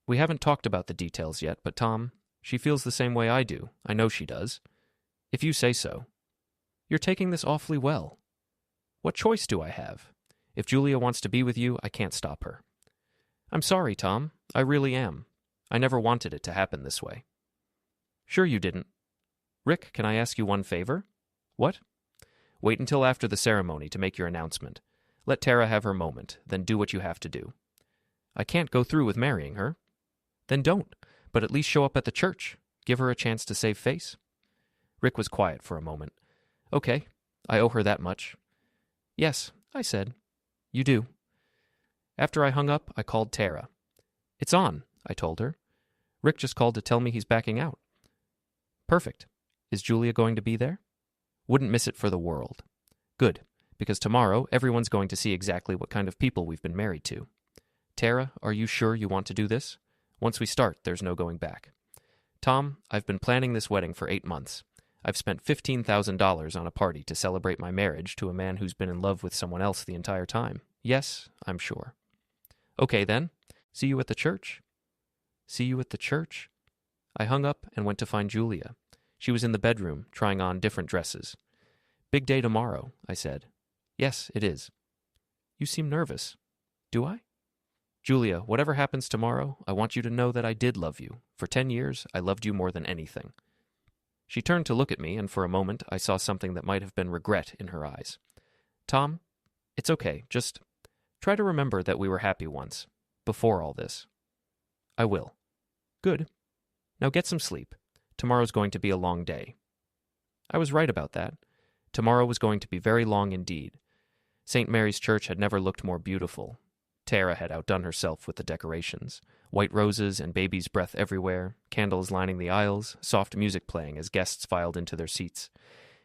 We haven't talked about the details yet, but Tom, she feels the same way I do. I know she does. If you say so. You're taking this awfully well. What choice do I have? If Julia wants to be with you, I can't stop her. I'm sorry, Tom. I really am. I never wanted it to happen this way. Sure you didn't. Rick, can I ask you one favor? What? Wait until after the ceremony to make your announcement. Let Tara have her moment, then do what you have to do. I can't go through with marrying her. Then don't, but at least show up at the church. Give her a chance to save face. Rick was quiet for a moment. Okay, I owe her that much. Yes, I said. You do. After I hung up, I called Tara. It's on, I told her. Rick just called to tell me he's backing out. Perfect. Is Julia going to be there? Wouldn't miss it for the world. Good, because tomorrow everyone's going to see exactly what kind of people we've been married to. Tara, are you sure you want to do this? Once we start, there's no going back. Tom, I've been planning this wedding for 8 months. I've spent $15,000 on a party to celebrate my marriage to a man who's been in love with someone else the entire time. Yes, I'm sure. Okay, then. See you at the church. See you at the church? I hung up and went to find Julia. She was in the bedroom, trying on different dresses. Big day tomorrow, I said. Yes, it is. You seem nervous. Do I? Julia, whatever happens tomorrow, I want you to know that I did love you. For 10 years, I loved you more than anything. She turned to look at me, and for a moment I saw something that might have been regret in her eyes. Tom, it's okay. Just try to remember that we were happy once, before all this. I will. Good. Now get some sleep. Tomorrow's going to be a long day. I was right about that. Tomorrow was going to be very long indeed. St. Mary's Church had never looked more beautiful. Tara had outdone herself with the decorations. White roses and baby's breath everywhere, candles lining the aisles, soft music playing as guests filed into their seats.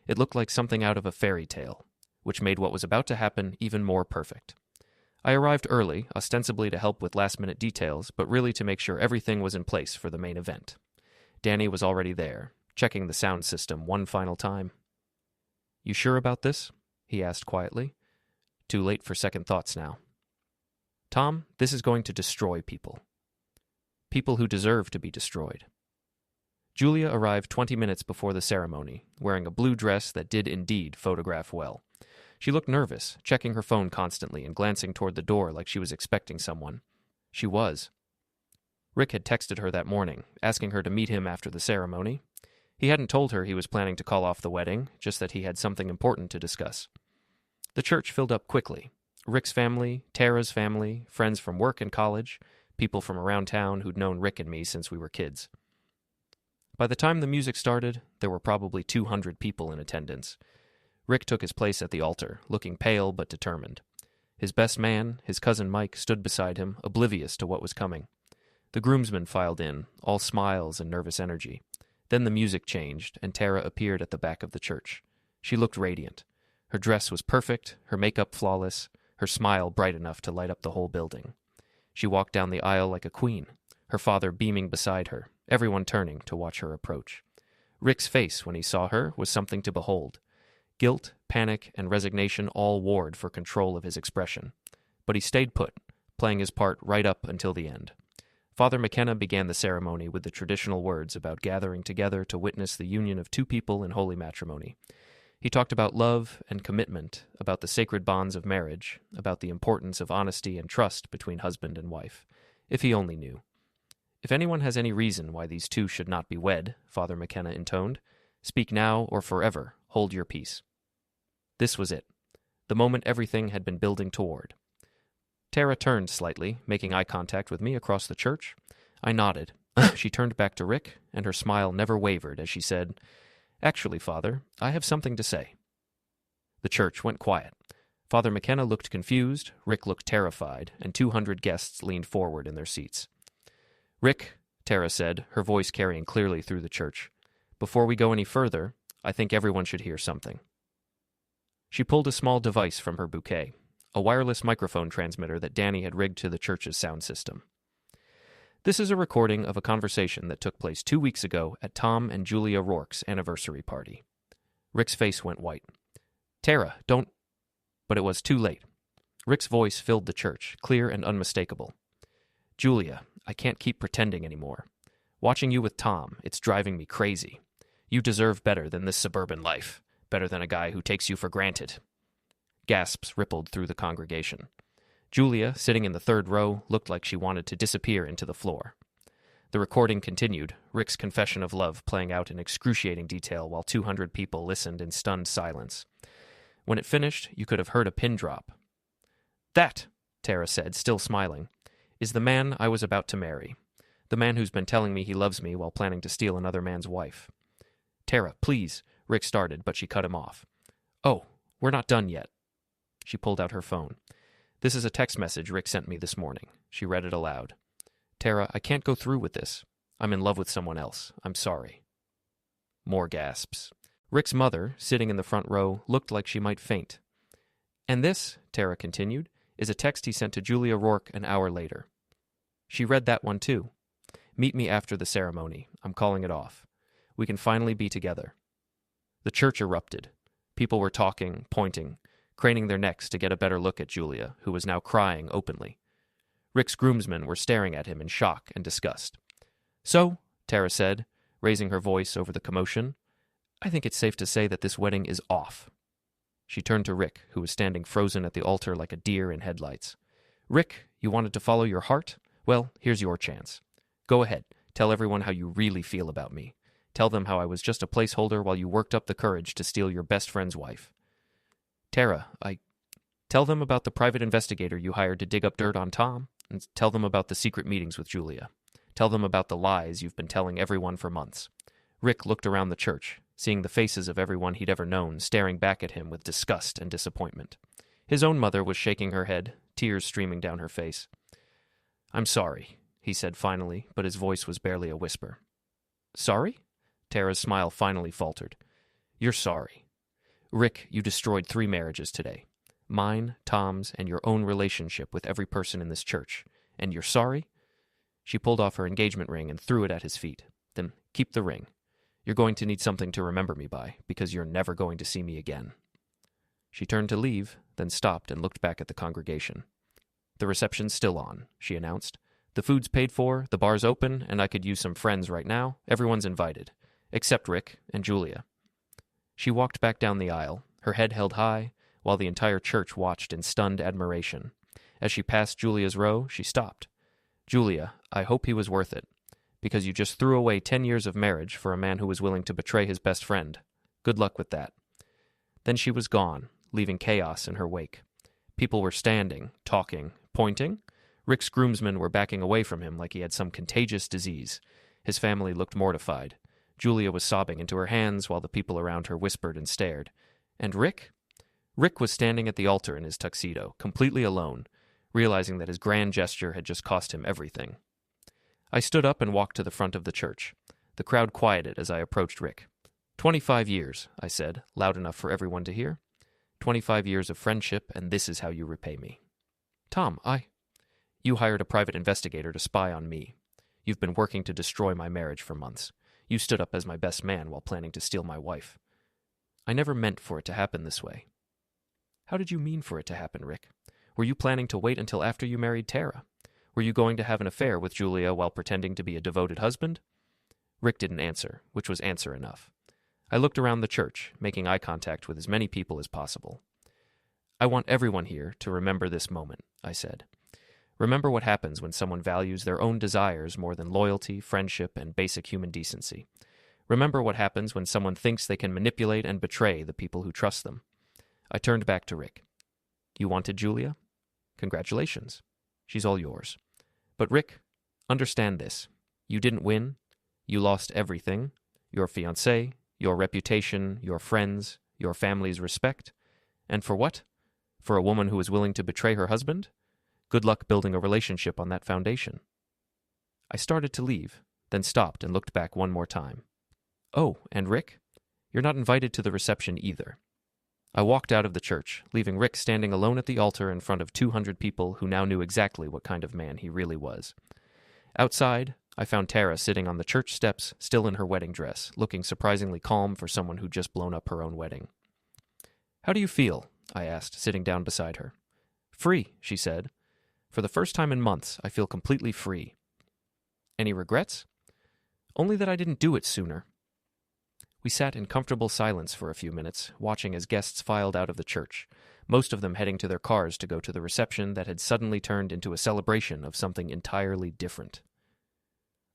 It looked like something out of a fairy tale, which made what was about to happen even more perfect. I arrived early, ostensibly to help with last-minute details, but really to make sure everything was in place for the main event. Danny was already there, checking the sound system one final time. You sure about this? He asked quietly. Too late for second thoughts now. Tom, this is going to destroy people. People who deserve to be destroyed. Julia arrived 20 minutes before the ceremony, wearing a blue dress that did indeed photograph well. She looked nervous, checking her phone constantly and glancing toward the door like she was expecting someone. She was. Rick had texted her that morning, asking her to meet him after the ceremony. He hadn't told her he was planning to call off the wedding, just that he had something important to discuss. The church filled up quickly. Rick's family, Tara's family, friends from work and college, people from around town who'd known Rick and me since we were kids. By the time the music started, there were probably 200 people in attendance. Rick took his place at the altar, looking pale but determined. His best man, his cousin Mike, stood beside him, oblivious to what was coming. The groomsmen filed in, all smiles and nervous energy. Then the music changed, and Tara appeared at the back of the church. She looked radiant. Her dress was perfect, her makeup flawless, her smile bright enough to light up the whole building. She walked down the aisle like a queen, her father beaming beside her, everyone turning to watch her approach. Rick's face when he saw her was something to behold. Guilt, panic, and resignation all warred for control of his expression. But he stayed put, playing his part right up until the end. Father McKenna began the ceremony with the traditional words about gathering together to witness the union of two people in holy matrimony. He talked about love and commitment, about the sacred bonds of marriage, about the importance of honesty and trust between husband and wife. If he only knew. If anyone has any reason why these two should not be wed, Father McKenna intoned, speak now or forever, hold your peace. This was it, the moment everything had been building toward. Tara turned slightly, making eye contact with me across the church. I nodded. She turned back to Rick, and her smile never wavered as she said, Actually, Father, I have something to say. The church went quiet. Father McKenna looked confused, Rick looked terrified, and 200 guests leaned forward in their seats. Rick, Tara said, her voice carrying clearly through the church, before we go any further, I think everyone should hear something. She pulled a small device from her bouquet, a wireless microphone transmitter that Danny had rigged to the church's sound system. This is a recording of a conversation that took place 2 weeks ago at Tom and Julia Rourke's anniversary party. Rick's face went white. Tara, don't... But it was too late. Rick's voice filled the church, clear and unmistakable. Julia, I can't keep pretending anymore. Watching you with Tom, it's driving me crazy. You deserve better than this suburban life, better than a guy who takes you for granted. Gasps rippled through the congregation. Julia, sitting in the third row, looked like she wanted to disappear into the floor. The recording continued, Rick's confession of love playing out in excruciating detail while 200 people listened in stunned silence. When it finished, you could have heard a pin drop. That, Tara said, still smiling, is the man I was about to marry. The man who's been telling me he loves me while planning to steal another man's wife. Tara, please, Rick started, but she cut him off. Oh, we're not done yet. She pulled out her phone. This is a text message Rick sent me this morning. She read it aloud. Tara, I can't go through with this. I'm in love with someone else. I'm sorry. More gasps. Rick's mother, sitting in the front row, looked like she might faint. And this, Tara continued, is a text he sent to Julia Rourke an hour later. She read that one too. Meet me after the ceremony. I'm calling it off. We can finally be together. The church erupted. People were talking, pointing, craning their necks to get a better look at Julia, who was now crying openly. Rick's groomsmen were staring at him in shock and disgust. So, Tara said, raising her voice over the commotion, I think it's safe to say that this wedding is off. She turned to Rick, who was standing frozen at the altar like a deer in headlights. Rick, you wanted to follow your heart? Well, here's your chance. Go ahead. Tell everyone how you really feel about me. Tell them how I was just a placeholder while you worked up the courage to steal your best friend's wife. Tara, Tell them about the private investigator you hired to dig up dirt on Tom, and tell them about the secret meetings with Julia. Tell them about the lies you've been telling everyone for months. Rick looked around the church, seeing the faces of everyone he'd ever known staring back at him with disgust and disappointment. His own mother was shaking her head, tears streaming down her face. I'm sorry, he said finally, but his voice was barely a whisper. Sorry? Tara's smile finally faltered. You're sorry. Rick, you destroyed 3 marriages today. Mine, Tom's, and your own relationship with every person in this church. And you're sorry? She pulled off her engagement ring and threw it at his feet. Then keep the ring. You're going to need something to remember me by, because you're never going to see me again. She turned to leave, then stopped and looked back at the congregation. The reception's still on, she announced. The food's paid for, the bar's open, and I could use some friends right now. Everyone's invited. Except Rick and Julia. She walked back down the aisle, her head held high, while the entire church watched in stunned admiration. As she passed Julia's row, she stopped. Julia, I hope he was worth it, because you just threw away 10 years of marriage for a man who was willing to betray his best friend. Good luck with that. Then she was gone, leaving chaos in her wake. People were standing, talking, pointing. Rick's groomsmen were backing away from him like he had some contagious disease. His family looked mortified. Julia was sobbing into her hands while the people around her whispered and stared. And Rick? Rick was standing at the altar in his tuxedo, completely alone, realizing that his grand gesture had just cost him everything. I stood up and walked to the front of the church. The crowd quieted as I approached Rick. 25 years, I said, loud enough for everyone to hear. 25 years of friendship, and this is how you repay me. Tom, You hired a private investigator to spy on me. You've been working to destroy my marriage for months. You stood up as my best man while planning to steal my wife. I never meant for it to happen this way. How did you mean for it to happen, Rick? Were you planning to wait until after you married Tara? Were you going to have an affair with Julia while pretending to be a devoted husband? Rick didn't answer, which was answer enough. I looked around the church, making eye contact with as many people as possible. I want everyone here to remember this moment, I said. Remember what happens when someone values their own desires more than loyalty, friendship, and basic human decency. Remember what happens when someone thinks they can manipulate and betray the people who trust them. I turned back to Rick. You wanted Julia? Congratulations. She's all yours. But Rick, understand this. You didn't win. You lost everything. Your fiancé, your reputation, your friends, your family's respect. And for what? For a woman who is willing to betray her husband? Good luck building a relationship on that foundation. I started to leave, then stopped and looked back one more time. Oh, and Rick? You're not invited to the reception either. I walked out of the church, leaving Rick standing alone at the altar in front of 200 people who now knew exactly what kind of man he really was. Outside, I found Tara sitting on the church steps, still in her wedding dress, looking surprisingly calm for someone who'd just blown up her own wedding. How do you feel? I asked, sitting down beside her. Free, she said. For the first time in months, I feel completely free. Any regrets? Only that I didn't do it sooner. We sat in comfortable silence for a few minutes, watching as guests filed out of the church, most of them heading to their cars to go to the reception that had suddenly turned into a celebration of something entirely different.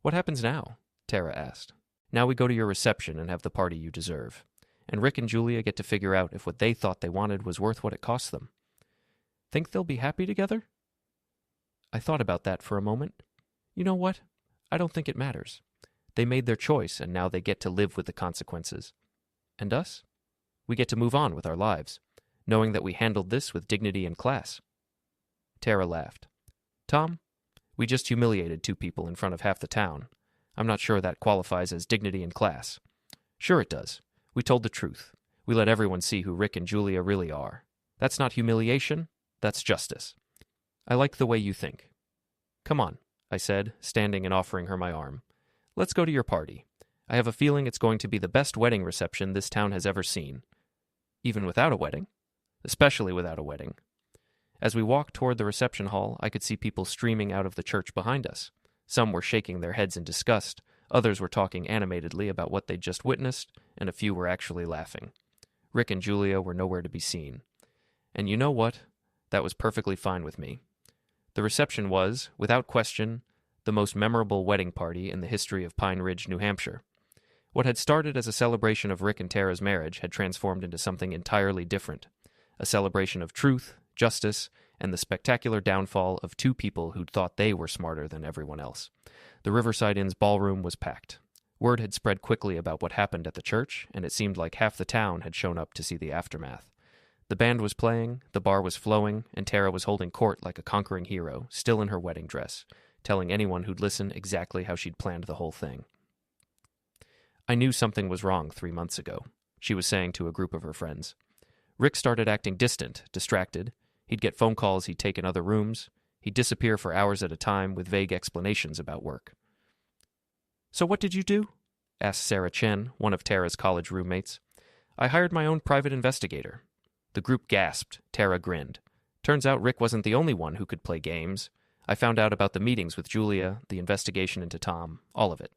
What happens now? Tara asked. Now we go to your reception and have the party you deserve. And Rick and Julia get to figure out if what they thought they wanted was worth what it cost them. Think they'll be happy together? I thought about that for a moment. You know what? I don't think it matters. They made their choice, and now they get to live with the consequences. And us? We get to move on with our lives, knowing that we handled this with dignity and class. Tara laughed. Tom, we just humiliated 2 people in front of half the town. I'm not sure that qualifies as dignity and class. Sure it does. We told the truth. We let everyone see who Rick and Julia really are. That's not humiliation. That's justice. I like the way you think. Come on, I said, standing and offering her my arm. Let's go to your party. I have a feeling it's going to be the best wedding reception this town has ever seen. Even without a wedding. Especially without a wedding. As we walked toward the reception hall, I could see people streaming out of the church behind us. Some were shaking their heads in disgust, others were talking animatedly about what they'd just witnessed, and a few were actually laughing. Rick and Julia were nowhere to be seen. And you know what? That was perfectly fine with me. The reception was, without question, the most memorable wedding party in the history of Pine Ridge, New Hampshire. What had started as a celebration of Rick and Tara's marriage had transformed into something entirely different. A celebration of truth, justice, and the spectacular downfall of two people who'd thought they were smarter than everyone else. The Riverside Inn's ballroom was packed. Word had spread quickly about what happened at the church, and it seemed like half the town had shown up to see the aftermath. The band was playing, the bar was flowing, and Tara was holding court like a conquering hero, still in her wedding dress, telling anyone who'd listen exactly how she'd planned the whole thing. I knew something was wrong 3 months ago, she was saying to a group of her friends. Rick started acting distant, distracted. He'd get phone calls he'd take in other rooms. He'd disappear for hours at a time with vague explanations about work. So what did you do? Asked Sarah Chen, one of Tara's college roommates. I hired my own private investigator. The group gasped. Tara grinned. Turns out Rick wasn't the only one who could play games. I found out about the meetings with Julia, the investigation into Tom, all of it.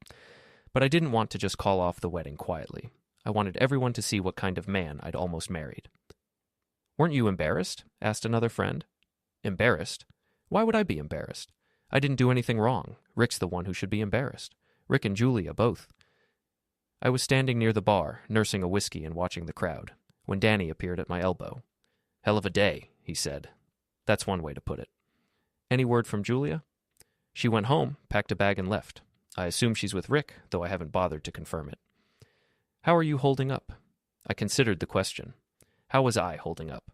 But I didn't want to just call off the wedding quietly. I wanted everyone to see what kind of man I'd almost married. Weren't you embarrassed? Asked another friend. Embarrassed? Why would I be embarrassed? I didn't do anything wrong. Rick's the one who should be embarrassed. Rick and Julia both. I was standing near the bar, nursing a whiskey and watching the crowd, when Danny appeared at my elbow. Hell of a day, he said. That's one way to put it. Any word from Julia? She went home, packed a bag, and left. I assume she's with Rick, though I haven't bothered to confirm it. How are you holding up? I considered the question. How was I holding up?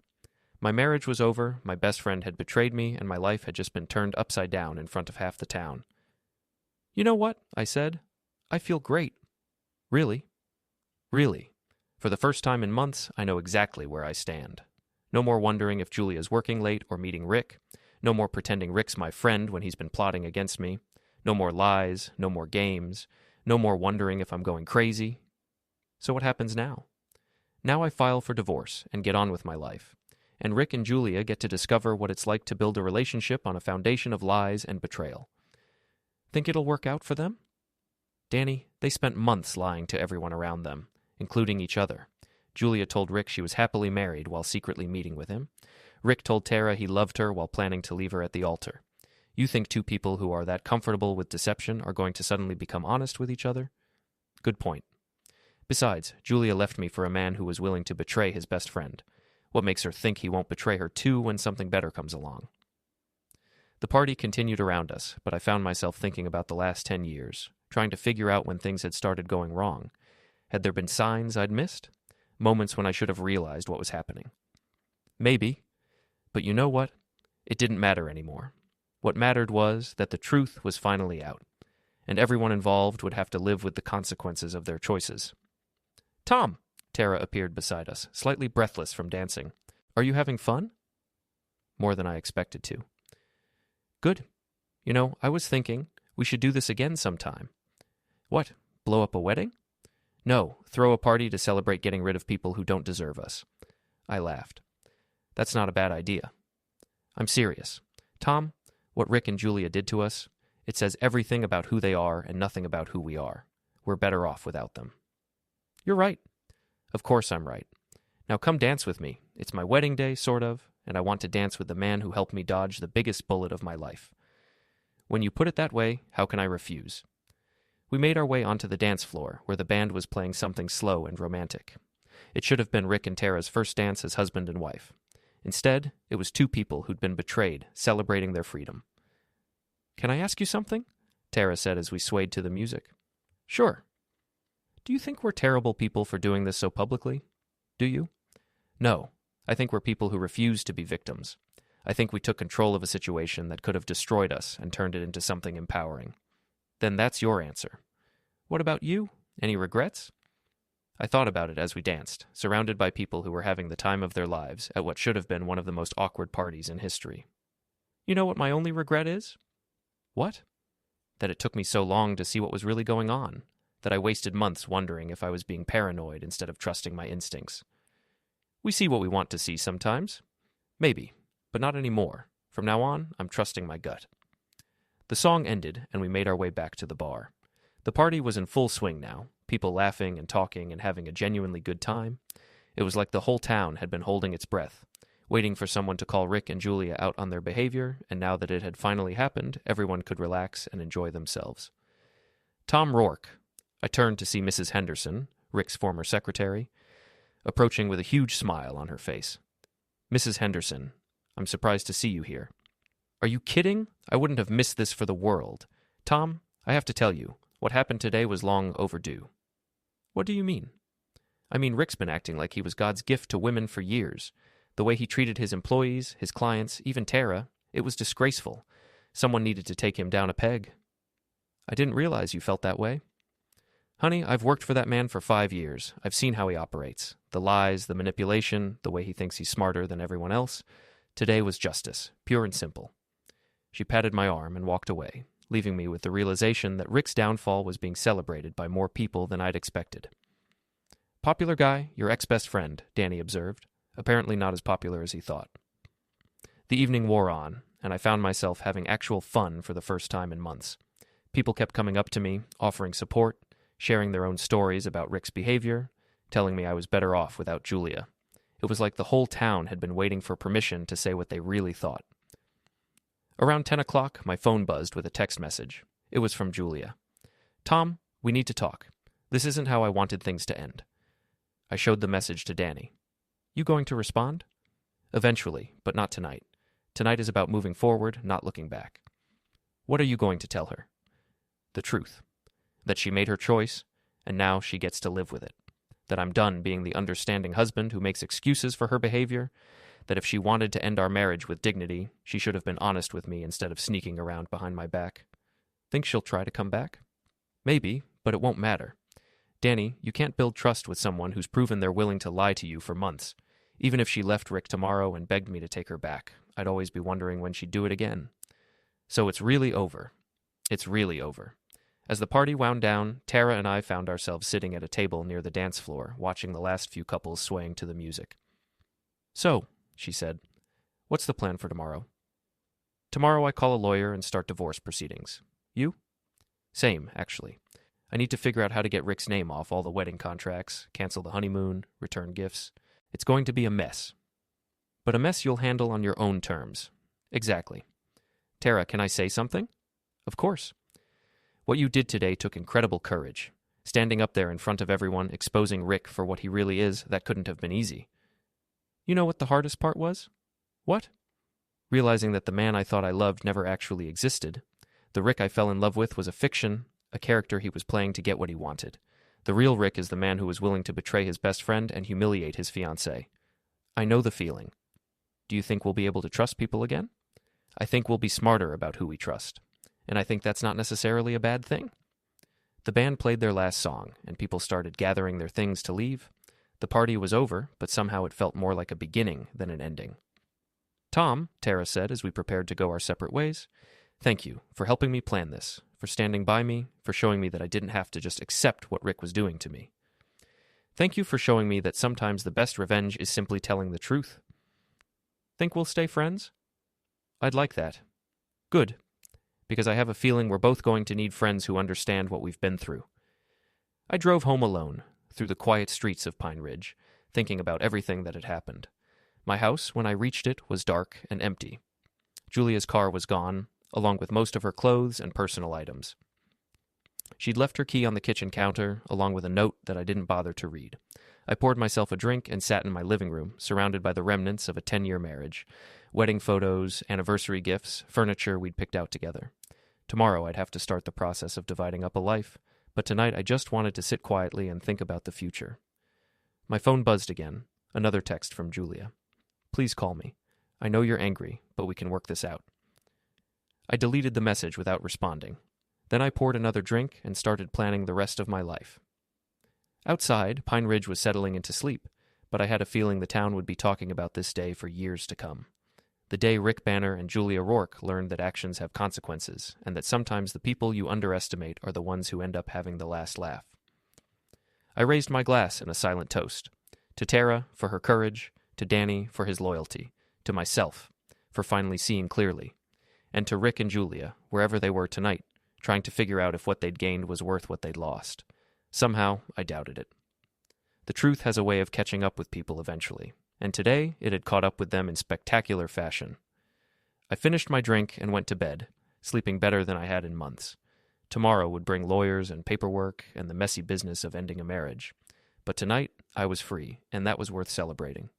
My marriage was over, my best friend had betrayed me, and my life had just been turned upside down in front of half the town. You know what? I said. I feel great. Really? Really. For the first time in months, I know exactly where I stand. No more wondering if Julia's working late or meeting Rick. No more pretending Rick's my friend when he's been plotting against me. No more lies, no more games. No more wondering if I'm going crazy. So what happens now? Now I file for divorce and get on with my life. And Rick and Julia get to discover what it's like to build a relationship on a foundation of lies and betrayal. Think it'll work out for them? Danny, they spent months lying to everyone around them, including each other. Julia told Rick she was happily married while secretly meeting with him. Rick told Tara he loved her while planning to leave her at the altar. You think two people who are that comfortable with deception are going to suddenly become honest with each other? Good point. Besides, Julia left me for a man who was willing to betray his best friend. What makes her think he won't betray her too when something better comes along? The party continued around us, but I found myself thinking about the last 10 years, trying to figure out when things had started going wrong. Had there been signs I'd missed? Moments when I should have realized what was happening? Maybe. But you know what? It didn't matter anymore. What mattered was that the truth was finally out, and everyone involved would have to live with the consequences of their choices. Tom! Tara appeared beside us, slightly breathless from dancing. Are you having fun? More than I expected to. Good. You know, I was thinking we should do this again sometime. What, blow up a wedding? No, throw a party to celebrate getting rid of people who don't deserve us. I laughed. That's not a bad idea. I'm serious. Tom, what Rick and Julia did to us, it says everything about who they are and nothing about who we are. We're better off without them. You're right. Of course I'm right. Now come dance with me. It's my wedding day, sort of, and I want to dance with the man who helped me dodge the biggest bullet of my life. When you put it that way, how can I refuse? We made our way onto the dance floor, where the band was playing something slow and romantic. It should have been Rick and Tara's first dance as husband and wife. Instead, it was two people who'd been betrayed, celebrating their freedom. Can I ask you something? Tara said as we swayed to the music. Sure. Do you think we're terrible people for doing this so publicly? Do you? No. I think we're people who refuse to be victims. I think we took control of a situation that could have destroyed us and turned it into something empowering. Then that's your answer. What about you? Any regrets? I thought about it as we danced, surrounded by people who were having the time of their lives at what should have been one of the most awkward parties in history. You know what my only regret is? What? That it took me so long to see what was really going on, that I wasted months wondering if I was being paranoid instead of trusting my instincts. We see what we want to see sometimes. Maybe, but not anymore. From now on, I'm trusting my gut. The song ended, and we made our way back to the bar. The party was in full swing now, people laughing and talking and having a genuinely good time. It was like the whole town had been holding its breath, waiting for someone to call Rick and Julia out on their behavior, and now that it had finally happened, everyone could relax and enjoy themselves. Tom Rourke, I turned to see Mrs. Henderson, Rick's former secretary, approaching with a huge smile on her face. Mrs. Henderson, I'm surprised to see you here. Are you kidding? I wouldn't have missed this for the world. Tom, I have to tell you, what happened today was long overdue. What do you mean? I mean, Rick's been acting like he was God's gift to women for years. The way he treated his employees, his clients, even Tara, it was disgraceful. Someone needed to take him down a peg. I didn't realize you felt that way. Honey, I've worked for that man for 5 years. I've seen how he operates. The lies, the manipulation, the way he thinks he's smarter than everyone else. Today was justice, pure and simple. She patted my arm and walked away, leaving me with the realization that Rick's downfall was being celebrated by more people than I'd expected. Popular guy, your ex-best friend, Danny observed, apparently not as popular as he thought. The evening wore on, and I found myself having actual fun for the first time in months. People kept coming up to me, offering support, sharing their own stories about Rick's behavior, telling me I was better off without Julia. It was like the whole town had been waiting for permission to say what they really thought. Around 10 o'clock, my phone buzzed with a text message. It was from Julia. Tom, we need to talk. This isn't how I wanted things to end. I showed the message to Danny. You going to respond? Eventually, but not tonight. Tonight is about moving forward, not looking back. What are you going to tell her? The truth. That she made her choice, and now she gets to live with it. That I'm done being the understanding husband who makes excuses for her behavior. That if she wanted to end our marriage with dignity, she should have been honest with me instead of sneaking around behind my back. Think she'll try to come back? Maybe, but it won't matter. Danny, you can't build trust with someone who's proven they're willing to lie to you for months. Even if she left Rick tomorrow and begged me to take her back, I'd always be wondering when she'd do it again. So it's really over. It's really over. As the party wound down, Tara and I found ourselves sitting at a table near the dance floor, watching the last few couples swaying to the music. So, she said, what's the plan for tomorrow? Tomorrow I call a lawyer and start divorce proceedings. You? Same, actually. I need to figure out how to get Rick's name off all the wedding contracts, cancel the honeymoon, return gifts. It's going to be a mess. But a mess you'll handle on your own terms. Exactly. Tara, can I say something? Of course. What you did today took incredible courage. Standing up there in front of everyone, exposing Rick for what he really is, that couldn't have been easy. You know what the hardest part was? What? Realizing that the man I thought I loved never actually existed. The Rick I fell in love with was a fiction, a character he was playing to get what he wanted. The real Rick is the man who was willing to betray his best friend and humiliate his fiancée. I know the feeling. Do you think we'll be able to trust people again? I think we'll be smarter about who we trust. And I think that's not necessarily a bad thing. The band played their last song, and people started gathering their things to leave. The party was over, but somehow it felt more like a beginning than an ending. Tom, Tara said as we prepared to go our separate ways, thank you for helping me plan this, for standing by me, for showing me that I didn't have to just accept what Rick was doing to me. Thank you for showing me that sometimes the best revenge is simply telling the truth. Think we'll stay friends? I'd like that. Good. Because I have a feeling we're both going to need friends who understand what we've been through. I drove home alone, through the quiet streets of Pine Ridge, thinking about everything that had happened. My house, when I reached it, was dark and empty. Julia's car was gone, along with most of her clothes and personal items. She'd left her key on the kitchen counter, along with a note that I didn't bother to read. I poured myself a drink and sat in my living room, surrounded by the remnants of a 10-year marriage. Wedding photos, anniversary gifts, furniture we'd picked out together. Tomorrow I'd have to start the process of dividing up a life, but tonight I just wanted to sit quietly and think about the future. My phone buzzed again, another text from Julia. Please call me. I know you're angry, but we can work this out. I deleted the message without responding. Then I poured another drink and started planning the rest of my life. Outside, Pine Ridge was settling into sleep, but I had a feeling the town would be talking about this day for years to come. The day Rick Banner and Julia Rourke learned that actions have consequences, and that sometimes the people you underestimate are the ones who end up having the last laugh. I raised my glass in a silent toast. To Tara, for her courage, to Danny, for his loyalty, to myself, for finally seeing clearly, and to Rick and Julia, wherever they were tonight, trying to figure out if what they'd gained was worth what they'd lost. Somehow, I doubted it. The truth has a way of catching up with people eventually, and today it had caught up with them in spectacular fashion. I finished my drink and went to bed, sleeping better than I had in months. Tomorrow would bring lawyers and paperwork and the messy business of ending a marriage. But tonight, I was free, and that was worth celebrating.